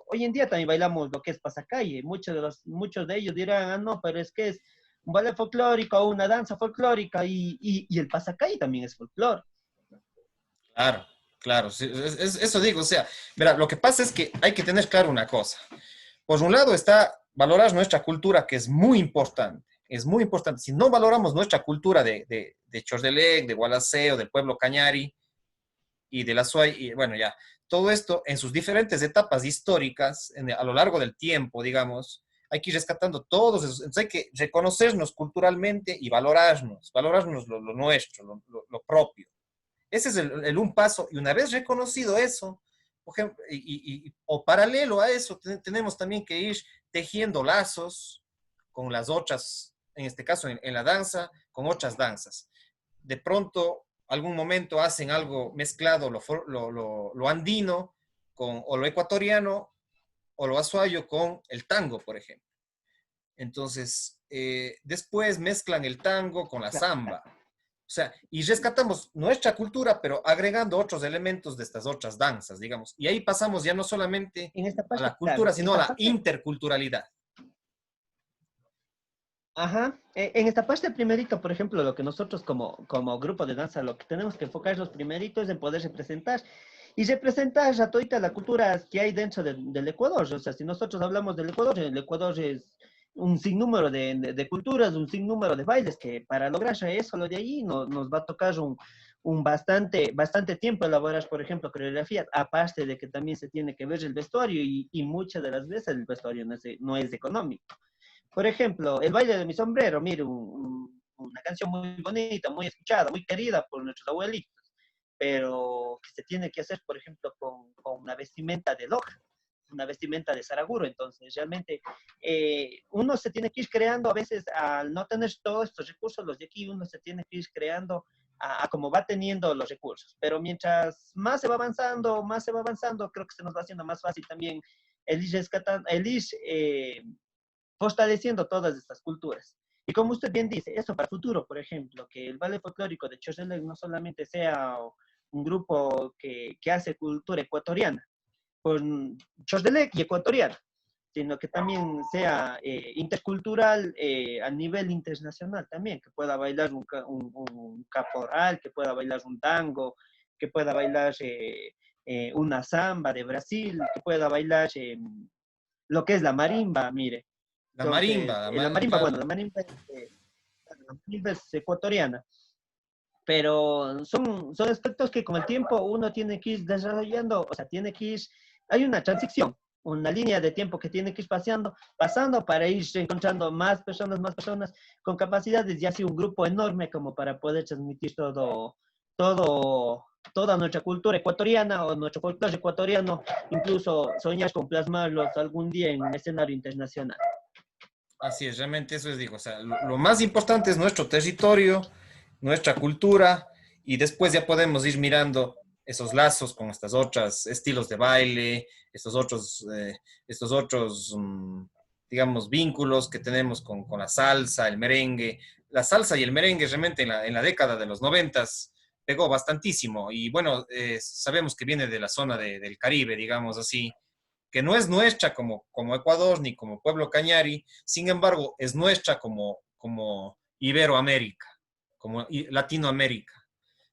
hoy en día también bailamos lo que es pasacalle. Muchos de ellos dirán, ah, no, pero es que es un ballet folclórico o una danza folclórica y el pasacalle también es folclore. Claro, claro. Sí, eso digo, o sea, mira, lo que pasa es que hay que tener claro una cosa. Por un lado está valorar nuestra cultura, que es muy importante. Es muy importante. Si no valoramos nuestra cultura de Chordelec, de Gualaceo, del pueblo Cañari y de la Suay, y bueno, ya, todo esto en sus diferentes etapas históricas, a lo largo del tiempo, digamos, hay que ir rescatando todos esos. Entonces hay que reconocernos culturalmente y valorarnos lo nuestro, lo propio. Ese es un paso. Y una vez reconocido eso, por ejemplo, o paralelo a eso, tenemos también que ir tejiendo lazos con las otras, en este caso en la danza, con otras danzas. De pronto, algún momento hacen algo mezclado, lo andino o lo ecuatoriano o lo azuayo con el tango, por ejemplo. Entonces, después mezclan el tango con la samba. O sea, y rescatamos nuestra cultura, pero agregando otros elementos de estas otras danzas, digamos. Y ahí pasamos ya no solamente En esta a parte, la claro, cultura, en sino a esta la parte, interculturalidad. ajá, en esta parte primerito, por ejemplo, lo que nosotros como grupo de danza, lo que tenemos que enfocar los primeritos es en poder representar y representar a toda la cultura que hay dentro del Ecuador. O sea, si nosotros hablamos del Ecuador, el Ecuador es un sinnúmero de culturas, un sinnúmero de bailes, que para lograr eso, lo de allí, nos va a tocar un bastante tiempo elaborar, por ejemplo, coreografías, aparte de que también se tiene que ver el vestuario y muchas de las veces el vestuario no es económico. Por ejemplo, El baile de mi sombrero, mire, una canción muy bonita, muy escuchada, muy querida por nuestros abuelitos, pero que se tiene que hacer, por ejemplo, con una vestimenta de loja, una vestimenta de Saraguro. Entonces, realmente, uno se tiene que ir creando, a veces, al no tener todos estos recursos, los de aquí, uno se tiene que ir creando a como va teniendo los recursos. Pero mientras más se va avanzando, creo que se nos va haciendo más fácil también el ir rescatando, el ir fortaleciendo todas estas culturas. Y como usted bien dice, eso para el futuro, por ejemplo, que el ballet folclórico de Chorrelec no solamente sea un grupo que hace cultura ecuatoriana, con Chorrelec y ecuatoriana, sino que también sea intercultural a nivel internacional también, que pueda bailar un caporal, que pueda bailar un tango, que pueda bailar una samba de Brasil, que pueda bailar lo que es la marimba, mire. La Entonces, marimba, la marimba, bueno, claro. la marimba es ecuatoriana, pero son aspectos que con el tiempo uno tiene que ir desarrollando, o sea, tiene que ir, hay una transición, una línea de tiempo que tiene que ir pasando para ir encontrando más personas con capacidades y así un grupo enorme como para poder transmitir toda nuestra cultura ecuatoriana o nuestro folclore ecuatoriano, incluso soñar con plasmarlos algún día en un escenario internacional. Así es, realmente eso es, digo, o sea, lo más importante es nuestro territorio, nuestra cultura, y después ya podemos ir mirando esos lazos con estas otras estilos de baile, estos otros, digamos, vínculos que tenemos con la salsa, el merengue. La salsa y el merengue realmente en la década de los noventas pegó bastantísimo, y bueno, sabemos que viene de la zona del Caribe, digamos así, que no es nuestra como Ecuador ni como pueblo cañari, sin embargo, es nuestra como Iberoamérica, como Latinoamérica.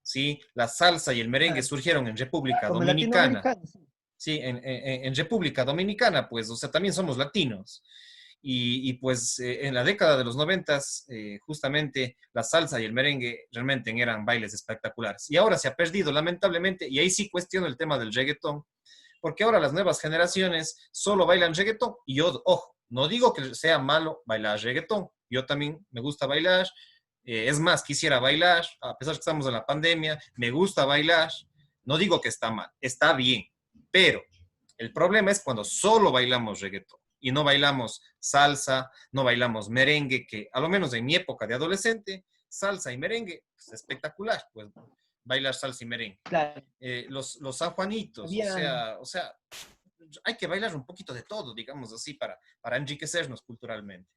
¿Sí? La salsa y el merengue Claro, surgieron en República como Dominicana. latinoamericanos. Sí, en República Dominicana, pues, o sea, también somos latinos. Y pues en la década de los noventas, justamente la salsa y el merengue realmente eran bailes espectaculares. Y ahora se ha perdido, lamentablemente, y ahí sí cuestiono el tema del reggaetón, porque ahora las nuevas generaciones solo bailan reggaetón. Y yo, ojo, no digo que sea malo bailar reggaetón, yo también me gusta bailar, es más, quisiera bailar, a pesar que estamos en la pandemia, me gusta bailar, no digo que está mal, está bien, pero el problema es cuando solo bailamos reggaetón y no bailamos salsa, no bailamos merengue, que a lo menos en mi época de adolescente, salsa y merengue, pues espectacular, pues bailar salsa y merengue. Claro, Los sanjuanitos, había, o sea, hay que bailar un poquito de todo, digamos así, para enriquecernos culturalmente.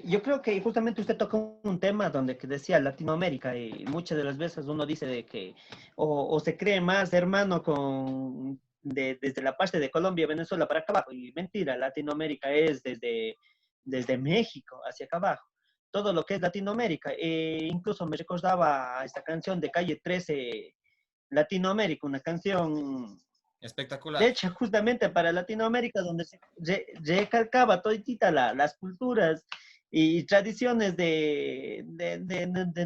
yo creo que justamente usted tocó un tema donde que decía Latinoamérica y muchas de las veces uno dice de que o se cree más hermano desde la parte de Colombia, Venezuela para acá abajo y mentira, Latinoamérica es desde México hacia acá abajo. Todo lo que es Latinoamérica, incluso me recordaba esta canción de Calle 13, Latinoamérica, una canción de Espectacular. hecho, justamente para Latinoamérica, donde se recalcaba toditita las culturas y tradiciones de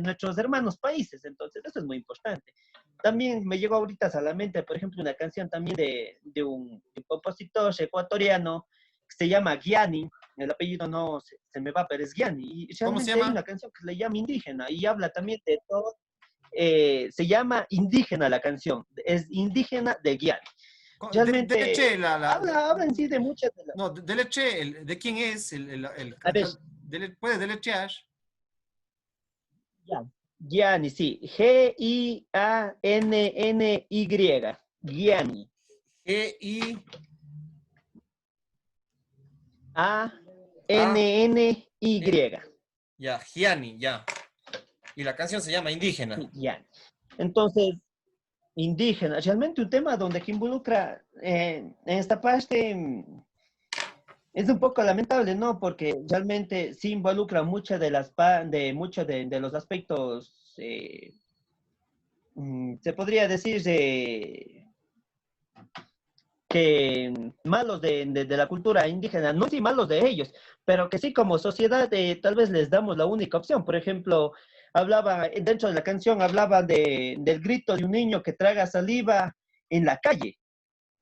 nuestros hermanos países. Entonces, eso es muy importante. También me llegó ahorita a la mente, por ejemplo, una canción también de un compositor ecuatoriano que se llama Gianni. El apellido no se me va, pero es Gianni. Y ¿Cómo se realmente hay llama? una canción que se le llama Indígena y habla también de todo. Se llama Indígena la canción, es Indígena de Gianni. De Leche, Realmente habla en sí de muchas de las... no, de Leche, ¿de quién es el A ver, cantante? ¿Puede delechear? ya, Gianni, sí, Gianny, Gianni, E-I-A. Anny, Ya, Gianni, ya. Y la canción se llama Indígena. sí, Gianni. Entonces, indígena, realmente un tema donde que involucra en esta parte es un poco lamentable, ¿no? Porque realmente sí involucra muchas muchos de los aspectos, se podría decir, que malos de la cultura indígena, no sí malos de ellos, pero que sí como sociedad tal vez les damos la única opción. Por ejemplo, dentro de la canción hablaba del grito de un niño que traga saliva en la calle.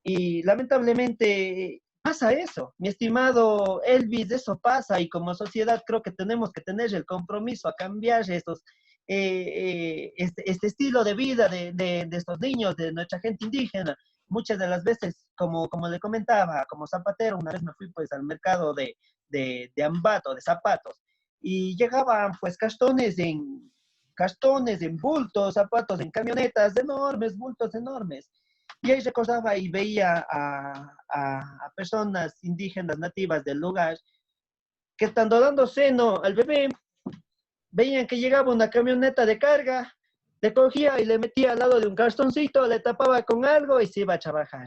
Y lamentablemente pasa eso, mi estimado Elvis, eso pasa y como sociedad creo que tenemos que tener el compromiso a cambiar este estilo de vida de estos niños, de nuestra gente indígena. Muchas de las veces, como le comentaba, como zapatero, una vez me fui pues al mercado de Ambato, de zapatos, y llegaban pues castones en bultos, zapatos en camionetas enormes, bultos enormes. Y ahí recordaba y veía a personas indígenas nativas del lugar que estando dando seno al bebé, veían que llegaba una camioneta de carga, le cogía y le metía al lado de un cartoncito, le tapaba con algo y se iba a trabajar.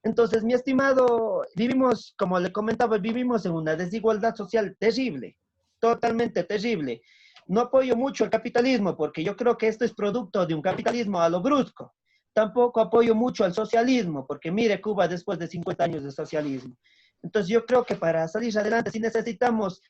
Entonces, mi estimado, vivimos, como le comentaba, vivimos en una desigualdad social terrible, totalmente terrible. No apoyo mucho el capitalismo porque yo creo que esto es producto de un capitalismo a lo brusco. Tampoco apoyo mucho al socialismo porque mire Cuba después de 50 años de socialismo. Entonces yo creo que para salir adelante sí necesitamos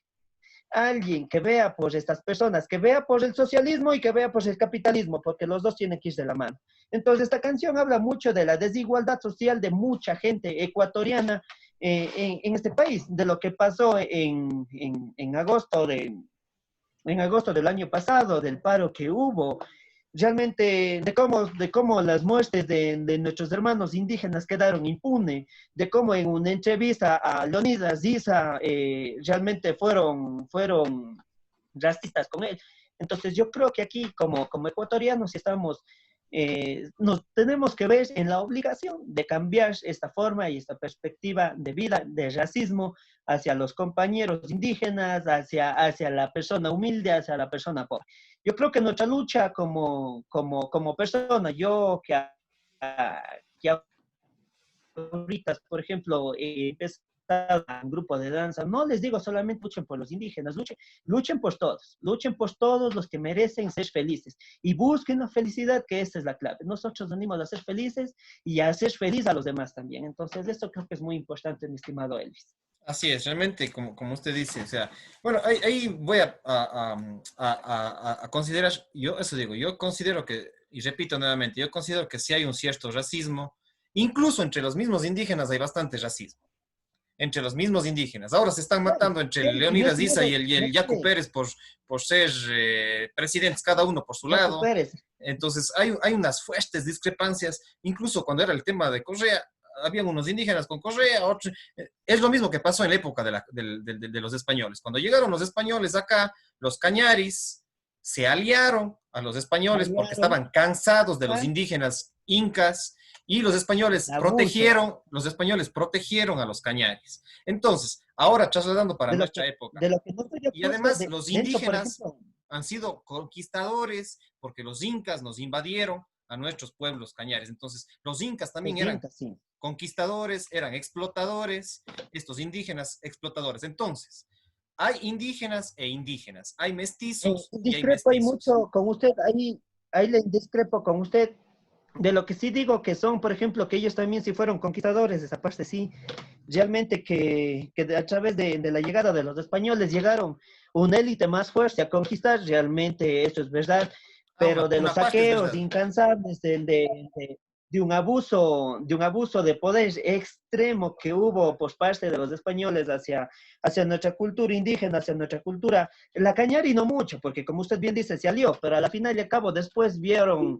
alguien que vea por estas personas, que vea por el socialismo y que vea por el capitalismo, porque los dos tienen que ir de la mano. Entonces, esta canción habla mucho de la desigualdad social de mucha gente ecuatoriana en este país, de lo que pasó en agosto en agosto del año pasado, del paro que hubo, realmente de cómo las muertes de nuestros hermanos indígenas quedaron impunes, de cómo en una entrevista a Leonidas Diza realmente fueron racistas con él. Entonces yo creo que aquí como ecuatorianos estamos, nos tenemos que ver en la obligación de cambiar esta forma y esta perspectiva de vida, de racismo hacia los compañeros indígenas, hacia la persona humilde, hacia la persona pobre. Yo creo que nuestra lucha como persona, yo que ahorita, por ejemplo, empezado un grupo de danza, no les digo solamente luchen por los indígenas, luchen por todos los que merecen ser felices y busquen la felicidad, que esa es la clave. Nosotros venimos a ser felices y a hacer feliz a los demás también. Entonces, esto creo que es muy importante, mi estimado Elvis. Así es, realmente, como usted dice, o sea, bueno, ahí voy a considerar, yo eso digo, yo considero que, y repito nuevamente, yo considero que sí hay un cierto racismo, incluso entre los mismos indígenas hay bastante racismo, entre los mismos indígenas. Ahora se están Claro, matando entre el claro, mi Leonidas Issa estimado, y el Yacu Pérez por ser presidentes, cada uno por su Jaco lado. Pérez. Entonces, hay unas fuertes discrepancias, incluso cuando era el tema de Correa, habían unos indígenas con Correa, otros. Es lo mismo que pasó en la época de los españoles. Cuando llegaron los españoles acá, los cañaris se aliaron a los españoles porque Aliaron, estaban cansados de los ah, indígenas incas y abuso. los españoles protegieron a los cañaris. Entonces, ahora trasladando para nuestra época, De lo que no estoy de y acuerdo además los dentro, por indígenas ejemplo, han sido conquistadores porque los incas nos invadieron a nuestros pueblos cañares. Entonces, los incas también los eran incas, sí. conquistadores, eran explotadores, estos indígenas explotadores. Entonces, hay indígenas e indígenas, hay mestizos y hay Discrepo ahí mestizos. mucho con usted, ahí le discrepo con usted. De lo que sí digo que son, por ejemplo, que ellos también sí fueron conquistadores, esa parte sí, realmente que a través de la llegada de los españoles llegaron una élite más fuerte a conquistar, realmente eso es verdad, Ah, pero de los una parte es saqueos verdad. incansables, de un abuso de poder extremo que hubo por parte de los españoles hacia nuestra cultura indígena, hacia nuestra cultura, la Cañari no mucho, porque como usted bien dice, se alió, pero a la final y al cabo después vieron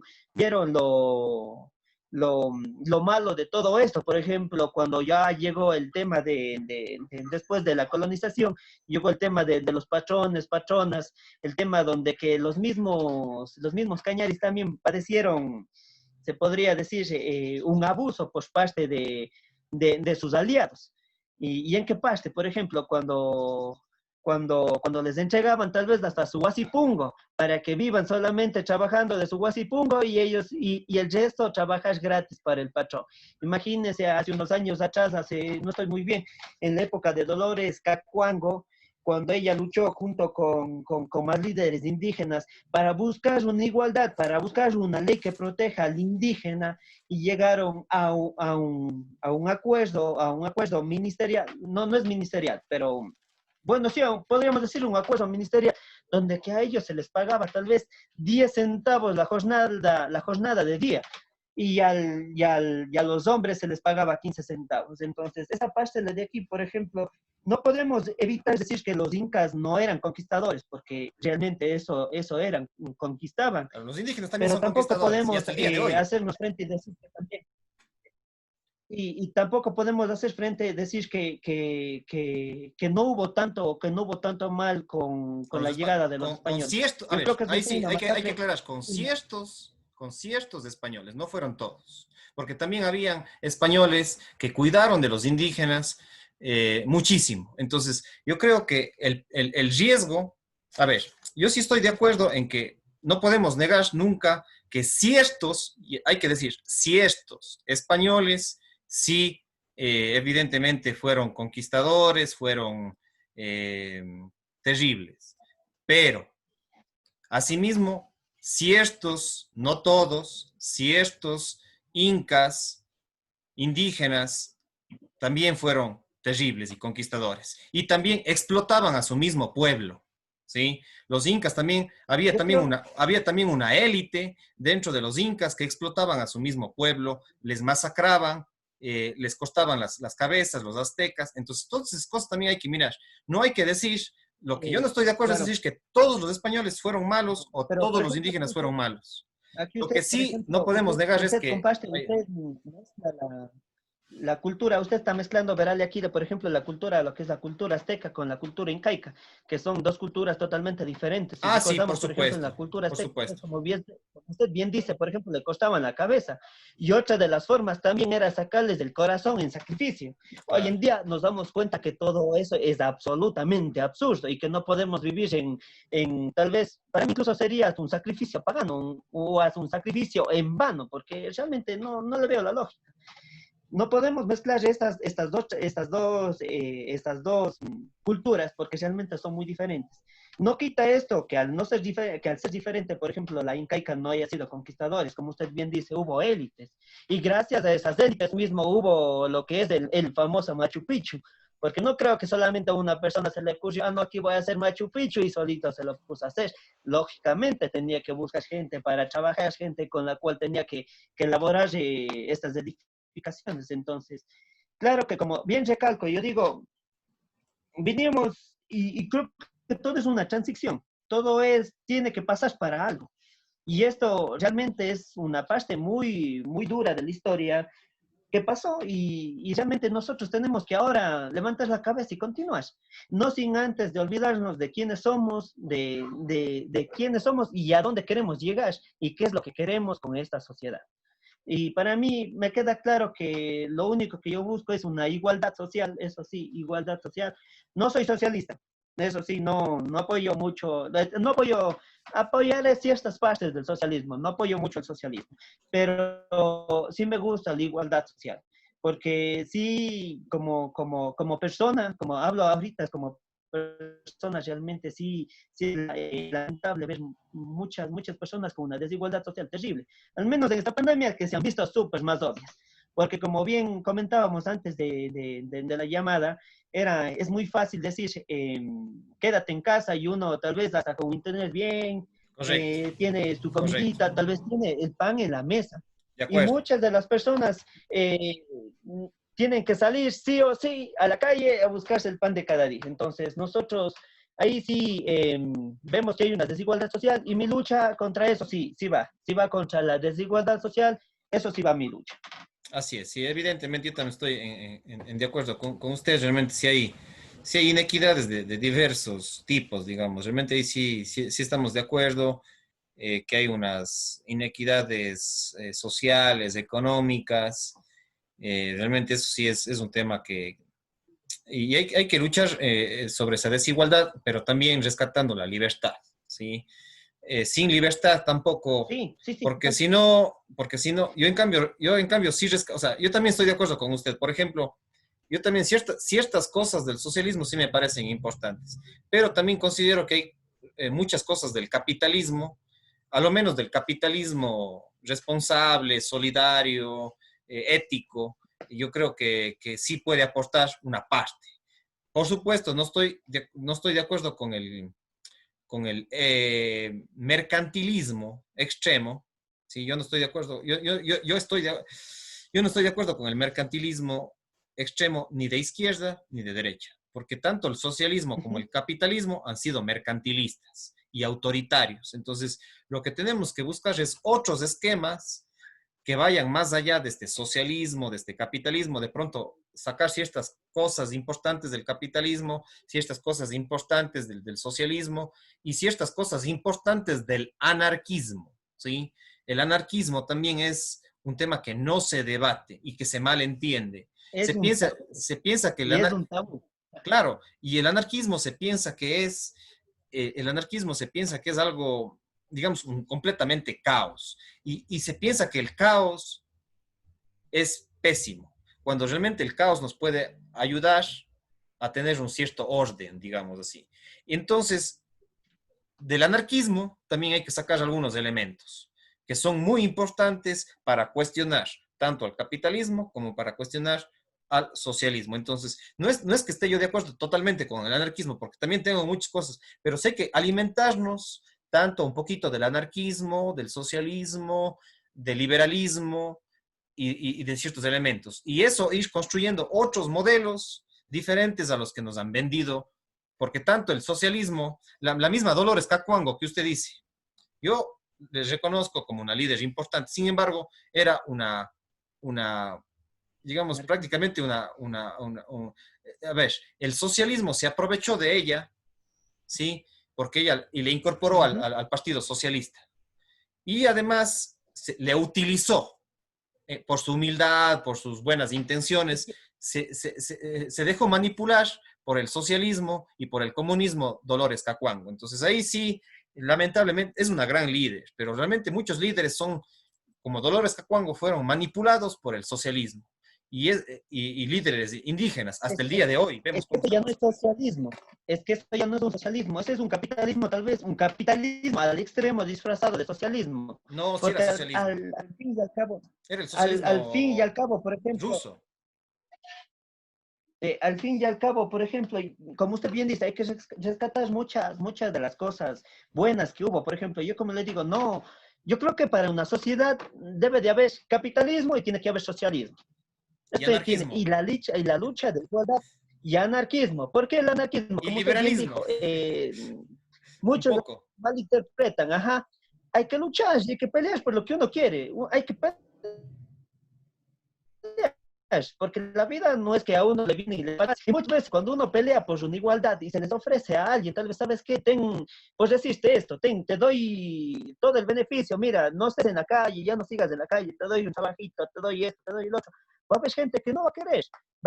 lo malo de todo esto. Por ejemplo, cuando ya llegó el tema después de la colonización, llegó el tema de los patrones, patronas, el tema donde que los mismos cañaris también padecieron, se podría decir, un abuso por parte de sus aliados. ¿Y en qué parte? Por ejemplo, cuando les entregaban tal vez hasta su guasipungo para que vivan solamente trabajando de su guasipungo y el resto trabajas gratis para el patrón. Imagínense hace unos años atrás, no estoy muy bien, en la época de Dolores Cacuango, cuando ella luchó junto con más líderes indígenas para buscar una igualdad, para buscar una ley que proteja al indígena y llegaron a un acuerdo ministerial, no, no es ministerial, pero bueno, sí, podríamos decir un acuerdo ministerial donde que a ellos se les pagaba tal vez 10 centavos la jornada de día y a los hombres se les pagaba 15 centavos. Entonces, esa parte de aquí, por ejemplo, no podemos evitar decir que los incas no eran conquistadores, porque realmente eso eran, conquistaban, Los indígenas también pero son tampoco conquistadores y podemos hasta el día de hoy. hacernos frente y decir que también y tampoco podemos hacer frente, decir que no hubo tanto mal con Con la los llegada de los con españoles. ciertos, a Yo ver, creo que es ahí más bien sí, una hay que masacre. aclarar, con ciertos españoles, no fueron todos, porque también habían españoles que cuidaron de los indígenas muchísimo. Entonces, yo creo que el riesgo, a ver, yo sí estoy de acuerdo en que no podemos negar nunca que ciertos, y hay que decir, ciertos españoles sí evidentemente fueron conquistadores, fueron eh, terribles. Pero, asimismo, ciertos, no todos, ciertos incas indígenas también fueron terribles y conquistadores. Y también explotaban a su mismo pueblo, ¿sí? Los incas también, había también una élite dentro de los incas que explotaban a su mismo pueblo, les masacraban, les cortaban las cabezas, los aztecas. Entonces, todas esas cosas también hay que mirar. No hay que decir, lo que yo no estoy de acuerdo es Claro, decir que todos los españoles fueron malos o pero todos por los ejemplo, indígenas fueron malos. aquí Lo usted, que por sí no ejemplo, podemos negar es usted que comparte, usted mezcla la cultura, usted está mezclando, verale aquí, por ejemplo, la cultura, lo que es la cultura azteca con la cultura incaica, que son dos culturas totalmente diferentes. Si ah, sí, recordamos, por ejemplo, en la cultura por azteca, supuesto. como usted bien dice, por ejemplo, le cortaban la cabeza. Y otra de las formas también era sacarles del corazón en sacrificio. Hoy Claro. en día nos damos cuenta que todo eso es absolutamente absurdo y que no podemos vivir tal vez, para mí incluso sería un sacrificio pagano o un sacrificio en vano, porque realmente no le veo la lógica. No podemos mezclar estas dos culturas porque realmente son muy diferentes. No quita esto que al, no ser que al ser diferente, por ejemplo, la incaica no haya sido conquistadores, como usted bien dice, hubo élites. Y gracias a esas élites mismo hubo lo que es el famoso Machu Picchu. Porque no creo que solamente a una persona se le ocurrió, no, aquí voy a hacer Machu Picchu y solito se lo puso a hacer. Lógicamente tenía que buscar gente para trabajar, gente con la cual tenía que elaborar estas edificaciones. Entonces, claro que como bien recalco, yo digo, vinimos y creo que todo es una transición, todo tiene que pasar para algo. Y esto realmente es una parte muy dura de la historia que pasó y realmente nosotros tenemos que ahora levantar la cabeza y continuar, no sin antes de olvidarnos de quiénes somos, de quiénes somos y a dónde queremos llegar y qué es lo que queremos con esta sociedad. Y para mí me queda claro que lo único que yo busco es una igualdad social, eso sí, igualdad social. No soy socialista, eso sí, no apoyo mucho, no apoyo, apoyaré ciertas partes del socialismo, no apoyo mucho el socialismo, pero sí me gusta la igualdad social, porque sí, como persona, como hablo ahorita, como persona realmente sí es lamentable ver muchas personas con una desigualdad social terrible, al menos en esta pandemia, que se han visto súper más obvias. Porque como bien comentábamos antes de la llamada, es muy fácil decir, quédate en casa y uno tal vez hasta con internet bien, Correcto, tiene su correcto. comidita, tal vez tiene el pan en la mesa. De Y acuerdo. muchas de las personas tienen que salir sí o sí a la calle a buscarse el pan de cada día. Entonces nosotros ahí sí vemos que hay una desigualdad social y mi lucha contra eso sí va contra la desigualdad social, eso sí va mi lucha. Así es, sí, evidentemente yo también estoy de acuerdo con usted. Realmente sí hay inequidades de diversos tipos, digamos. Realmente ahí sí estamos de acuerdo, que hay unas inequidades sociales, económicas. Realmente eso sí es un tema que... Y hay que luchar sobre esa desigualdad, pero también rescatando la libertad, ¿sí? Sin libertad tampoco, Sí, sí, sí, porque si no, yo en cambio sí, o sea, yo también estoy de acuerdo con usted. Por ejemplo, yo también ciertas cosas del socialismo sí me parecen importantes, pero también considero que hay muchas cosas del capitalismo, a lo menos del capitalismo responsable, solidario, ético, yo creo que sí puede aportar una parte. Por supuesto, no estoy de acuerdo con el mercantilismo extremo. Sí, yo no estoy de acuerdo. Yo no estoy de acuerdo con el mercantilismo extremo ni de izquierda ni de derecha, porque tanto el socialismo como el capitalismo han sido mercantilistas y autoritarios. Entonces, lo que tenemos que buscar es otros esquemas que vayan más allá de este socialismo, de este capitalismo, de pronto sacar ciertas cosas importantes del capitalismo, ciertas cosas importantes del socialismo y ciertas cosas importantes del anarquismo, ¿sí? El anarquismo también es un tema que no se debate y que se malentiende. es un tabú, Se piensa que y es un tabú. claro, y el anarquismo se piensa que el anarquismo se piensa que es algo, digamos, completamente caos. Y se piensa que el caos es pésimo. cuando realmente el caos nos puede ayudar a tener un cierto orden, digamos así. Entonces, del anarquismo también hay que sacar algunos elementos que son muy importantes para cuestionar tanto al capitalismo como para cuestionar al socialismo. Entonces, no es que esté yo de acuerdo totalmente con el anarquismo, porque también tengo muchas cosas, pero sé que alimentarnos tanto un poquito del anarquismo, del socialismo, del liberalismo y de ciertos elementos. Y eso ir construyendo otros modelos diferentes a los que nos han vendido, porque tanto el socialismo, la misma Dolores Cacuango que usted dice, yo les reconozco como una líder importante, sin embargo, era una digamos, prácticamente a ver, el socialismo se aprovechó de ella, ¿sí? Porque ella, y le incorporó Ujú. al Partido Socialista. Y además le utilizó por su humildad, por sus buenas Es intenciones, que, se dejó manipular por el socialismo y por el comunismo Dolores Cacuango. Entonces ahí sí, lamentablemente, es una gran líder, pero realmente muchos líderes son, como Dolores Cacuango, fueron manipulados por el socialismo. Y líderes indígenas hasta es el que, día de hoy. es Vemos que cómo eso ya no estamos. es socialismo. Es que eso ya no es un socialismo. Ese es un capitalismo, tal vez, un capitalismo al extremo disfrazado de socialismo. No, si era Porque socialismo. al fin y al cabo, Era el al fin y al socialismo cabo, por ejemplo, ruso. al fin y al cabo, por ejemplo, y como usted bien dice, hay que rescatar muchas de las cosas buenas que hubo. Por ejemplo, yo como le digo, no, yo creo que para una sociedad debe de haber capitalismo y tiene que haber socialismo. Y Esto tiene, anarquismo. y la lucha de igualdad y anarquismo. ¿Por qué el anarquismo? Y Como usted bien liberalismo. dijo, Un muchos lo poco. malinterpretan, ajá. Hay que luchar, hay que pelear por lo que uno quiere, hay que pelear porque la vida no es que a uno le viene y le paga. Y muchas veces cuando uno pelea por una igualdad y se les ofrece a alguien, tal vez sabes que pues resiste esto, te doy todo el beneficio, mira, no estés en la calle, ya no sigas en la calle, te doy un trabajito, te doy esto, te doy el otro. Va a haber gente que no va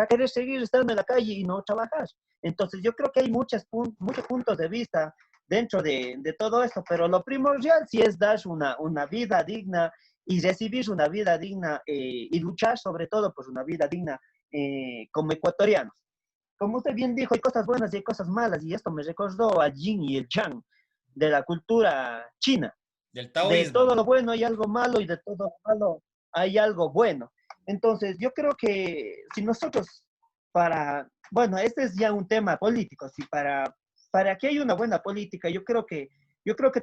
a querer seguir estando en la calle y no trabajar. Entonces yo creo que hay muchos puntos de vista dentro de todo esto, pero lo primordial sí es dar una vida digna y recibir una vida digna y luchar sobre todo por una vida digna como ecuatorianos. Como usted bien dijo, hay cosas buenas y hay cosas malas, y esto me recordó al yin y el yang de la cultura china. Del De taoísmo. todo lo bueno hay algo malo y de todo lo malo hay algo bueno. Entonces, yo creo que si nosotros bueno, este es ya un tema político, si para que haya una buena política, yo creo que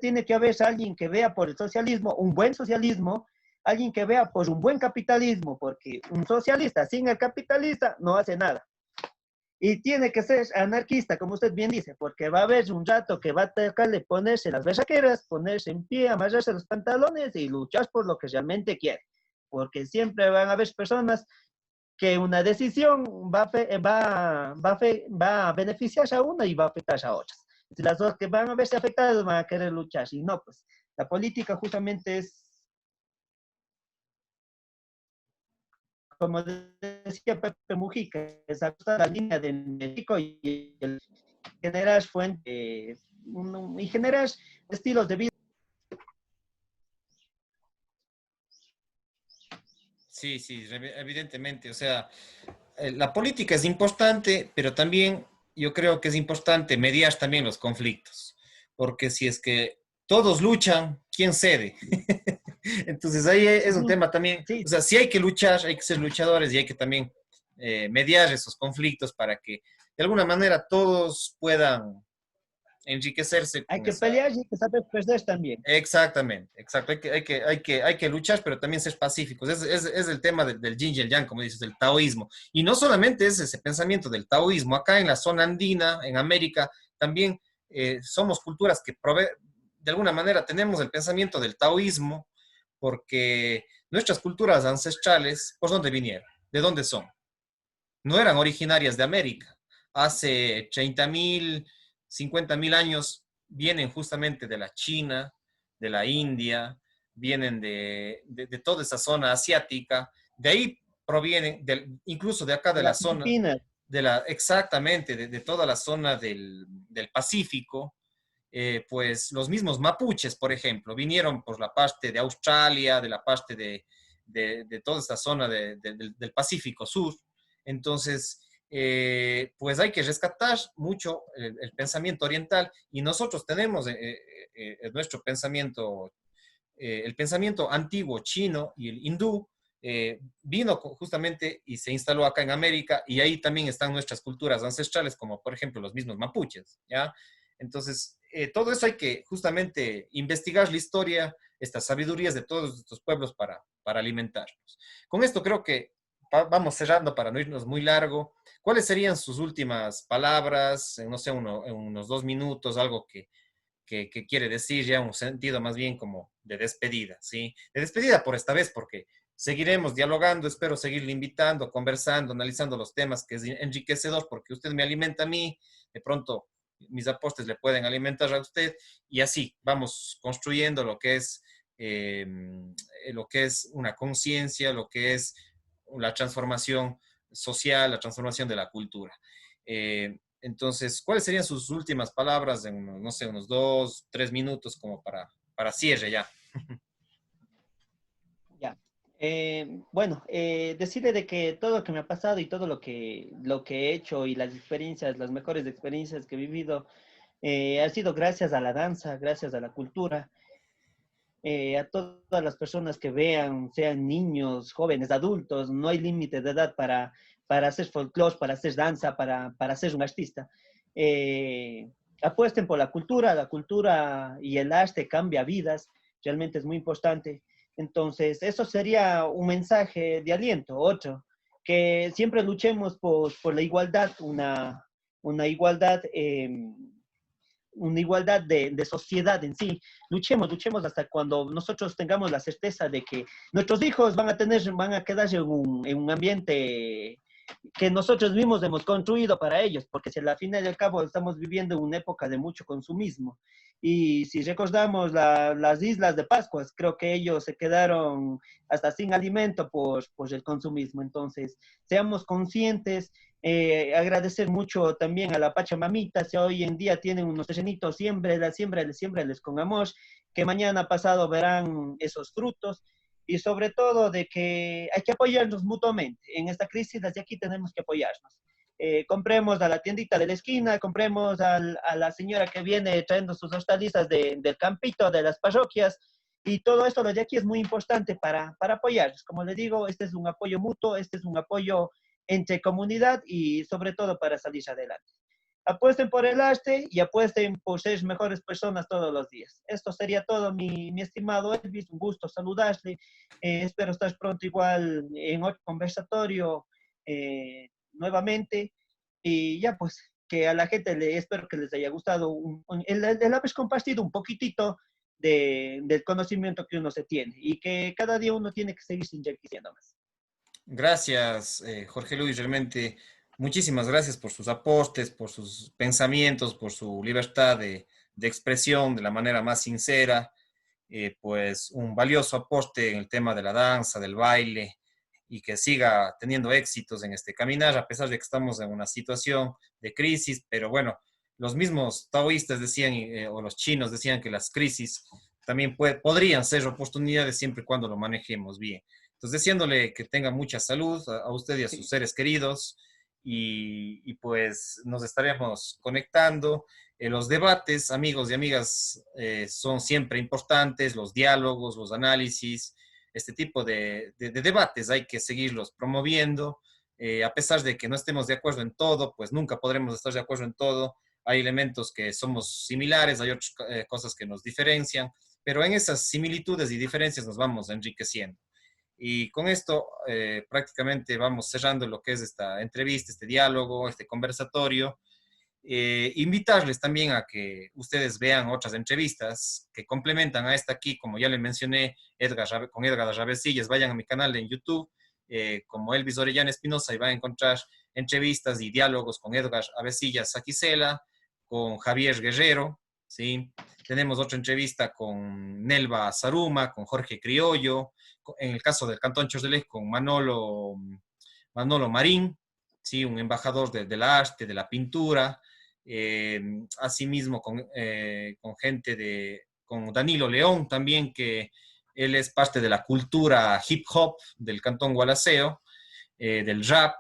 tiene que haber alguien que vea por el socialismo, un buen socialismo, alguien que vea por un buen capitalismo, porque un socialista sin el capitalista no hace nada. Y tiene que ser anarquista, como usted bien dice, porque va a haber un rato que va a tocarle ponerse las besaqueras, ponerse en pie, amarrarse los pantalones y luchar por lo que realmente quiere. Porque siempre van a haber personas que una decisión va a beneficiar a una y va a afectar a otras. Si las dos que van a verse afectadas van a querer luchar, si no, pues la política justamente es, como decía Pepe Mujica, es ajustar la línea de México y generar fuentes y generar estilos de vida. Sí, sí, evidentemente. O sea, la política es importante, pero también yo creo que es importante mediar también los conflictos, porque si es que todos luchan, ¿quién cede? Entonces ahí es un tema también, Sí, o sea, sí hay que luchar, hay que ser luchadores y hay que también mediar esos conflictos para que de alguna manera todos puedan enriquecerse hay con que esa. pelear y hay que saber perder también. Exactamente, exacto. Hay que luchar, pero también ser pacíficos. Es el tema del yin y el yang, como dices, del taoísmo. Y no solamente es ese pensamiento del taoísmo. Acá en la zona andina, en América, también somos culturas que de alguna manera tenemos el pensamiento del taoísmo, porque nuestras culturas ancestrales, ¿por dónde vinieron? ¿De dónde son? No eran originarias de América. Hace 30.000, 50.000 años vienen justamente de la China, de la India, vienen de toda esa zona asiática. De ahí provienen, incluso de acá de De la las zona, Filipinas. exactamente, de toda la zona del Pacífico. Pues los mismos mapuches, por ejemplo, vinieron por la parte de Australia, de la parte de toda esta zona del Pacífico Sur, Entonces, pues hay que rescatar mucho el pensamiento oriental y nosotros tenemos nuestro pensamiento, el pensamiento antiguo chino y el hindú vino justamente y se instaló acá en América y ahí también están nuestras culturas ancestrales, como por ejemplo los mismos mapuches, ¿ya? Entonces, todo eso hay que justamente investigar la historia, estas sabidurías de todos estos pueblos para alimentarnos. Con esto creo que vamos cerrando para no irnos muy largo. ¿Cuáles serían sus últimas palabras, no sé, en unos 2 minutos, algo que quiere decir ya un sentido más bien como de despedida, ¿sí? De despedida por esta vez, porque seguiremos dialogando, espero seguirle invitando, conversando, analizando los temas, que es enriquecedor, porque usted me alimenta a mí, de pronto mis aportes le pueden alimentar a usted, y así vamos construyendo eh, lo que es una conciencia, lo que es la transformación social, la transformación de la cultura. Entonces, ¿cuáles serían sus últimas palabras en, no sé, unos 2, 3 minutos como para cierre ya? Ya. Bueno, decirle de que todo lo que me ha pasado y todo lo que he hecho y las experiencias, las mejores experiencias que he vivido, ha sido gracias a la danza, gracias a la cultura, a todas las personas que vean, sean niños, jóvenes, adultos, no hay límite de edad para hacer folclore, para hacer danza, para ser un artista. Eh, Apuesten por la cultura y el arte cambia vidas, realmente es muy importante. Entonces, eso sería un mensaje de aliento. Otro, que siempre luchemos por la igualdad, una igualdad una igualdad de sociedad en sí. Luchemos hasta cuando nosotros tengamos la certeza de que nuestros hijos van a quedarse en un ambiente que nosotros mismos hemos construido para ellos, porque si al fin y al cabo estamos viviendo una época de mucho consumismo. Y si recordamos las islas de Pascua, creo que ellos se quedaron hasta sin alimento por el consumismo. Entonces, seamos conscientes, agradecer mucho también a la Pachamamita, si hoy en día tienen unos terrenitos, siembreles con amor, que mañana pasado verán esos frutos, y sobre todo de que hay que apoyarnos mutuamente. En esta crisis desde aquí tenemos que apoyarnos. Compremos a la tiendita de la esquina, compremos a la señora que viene trayendo sus hortalizas del campito, de las parroquias, y todo esto desde aquí es muy importante para apoyarnos. Como les digo, este es un apoyo mutuo, este es un apoyo entre comunidad y sobre todo para salir adelante. Apuesten por el arte y apuesten por ser mejores personas todos los días. Esto sería todo, mi estimado Elvis. Un gusto saludarle. Espero estar pronto igual en otro conversatorio nuevamente. Y ya pues, que a la gente espero que les haya gustado el haber compartido un poquitito del conocimiento que uno se tiene y que cada día uno tiene que seguir enriqueciendo más. Gracias, Jorge Luis, realmente muchísimas gracias por sus aportes, por sus pensamientos, por su libertad de expresión de la manera más sincera, pues un valioso aporte en el tema de la danza, del baile, y que siga teniendo éxitos en este caminar, a pesar de que estamos en una situación de crisis, pero bueno, los mismos taoístas decían, o los chinos decían que las crisis también podrían ser oportunidades siempre y cuando lo manejemos bien. Entonces, deseándole que tenga mucha salud a usted y a sus seres queridos, pues nos estaremos conectando. Los debates, amigos y amigas, son siempre importantes, los diálogos, los análisis, este tipo de debates hay que seguirlos promoviendo. A pesar de que no estemos de acuerdo en todo, pues nunca podremos estar de acuerdo en todo. Hay elementos que somos similares, hay otras cosas que nos diferencian, pero en esas similitudes y diferencias nos vamos enriqueciendo. Y con esto prácticamente vamos cerrando lo que es esta entrevista, este diálogo, este conversatorio. Invitarles también a que ustedes vean otras entrevistas que complementan a esta aquí, como ya les mencioné, con Edgar Ravesillas. Vayan a mi canal en YouTube, como Elvis Orellana Espinosa, y van a encontrar entrevistas y diálogos con Edgar Avesillas Saquicela, con Javier Guerrero, ¿sí? Tenemos otra entrevista con Nelva Zaruma, con Jorge Criollo, en el caso del Cantón Chordelej, con Manolo Marín, ¿sí? Un embajador de la arte, de la pintura. Asimismo con gente con Danilo León también, que él es parte de la cultura hip hop del Cantón Gualaceo, del rap.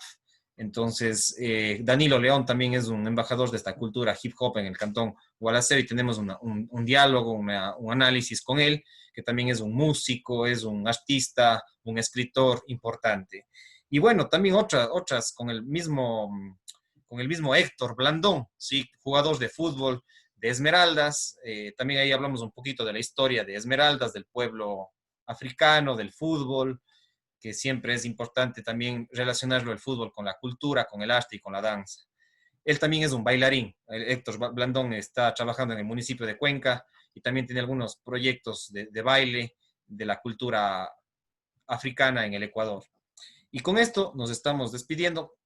Entonces, Danilo León también es un embajador de esta cultura hip hop en el cantón Gualaceo y tenemos un diálogo, un análisis con él, que también es un músico, es un artista, un escritor importante. Y bueno, también otras con el mismo Héctor Blandón, ¿sí? Jugador de fútbol de Esmeraldas. También ahí hablamos un poquito de la historia de Esmeraldas, del pueblo africano, del fútbol, que siempre es importante también relacionarlo el fútbol con la cultura, con el arte y con la danza. Él también es un bailarín. Héctor Blandón está trabajando en el municipio de Cuenca y también tiene algunos proyectos de baile de la cultura africana en el Ecuador. Y con esto nos estamos despidiendo.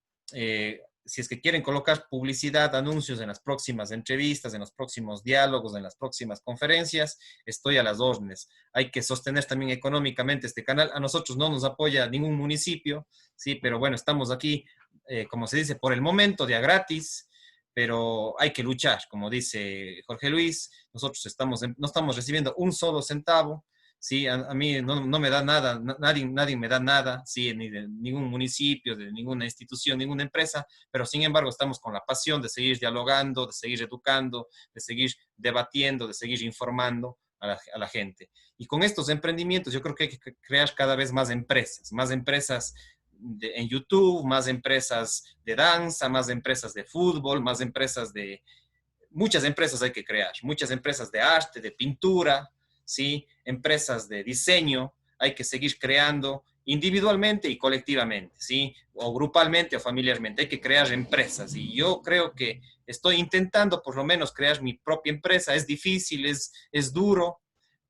Si es que quieren colocar publicidad, anuncios en las próximas entrevistas, en los próximos diálogos, en las próximas conferencias, estoy a las órdenes. Hay que sostener también económicamente este canal. A nosotros no nos apoya ningún municipio, sí, pero bueno, estamos aquí, como se dice, por el momento, de a gratis, pero hay que luchar, como dice Jorge Luis. Nosotros no estamos recibiendo un solo centavo. Sí, a mí no me da nada, nadie me da nada, sí, ni de ningún municipio, de ninguna institución, ninguna empresa, pero sin embargo estamos con la pasión de seguir dialogando, de seguir educando, de seguir debatiendo, de seguir informando a la gente. Y con estos emprendimientos yo creo que hay que crear cada vez más empresas en YouTube, más empresas de danza, más empresas de fútbol, muchas empresas hay que crear, muchas empresas de arte, de pintura, ¿sí? Empresas de diseño, hay que seguir creando individualmente y colectivamente, ¿sí? O grupalmente o familiarmente, hay que crear empresas. Y yo creo que estoy intentando por lo menos crear mi propia empresa. Es difícil, es duro,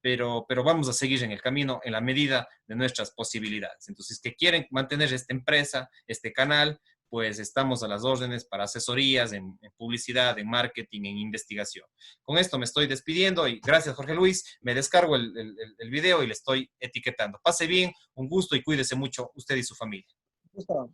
pero vamos a seguir en el camino en la medida de nuestras posibilidades. Entonces, que quieren mantener esta empresa, este canal, pues estamos a las órdenes para asesorías en publicidad, en marketing, en investigación. Con esto me estoy despidiendo y gracias, Jorge Luis. Me descargo el video y le estoy etiquetando. Pase bien, un gusto y cuídese mucho usted y su familia. Justo.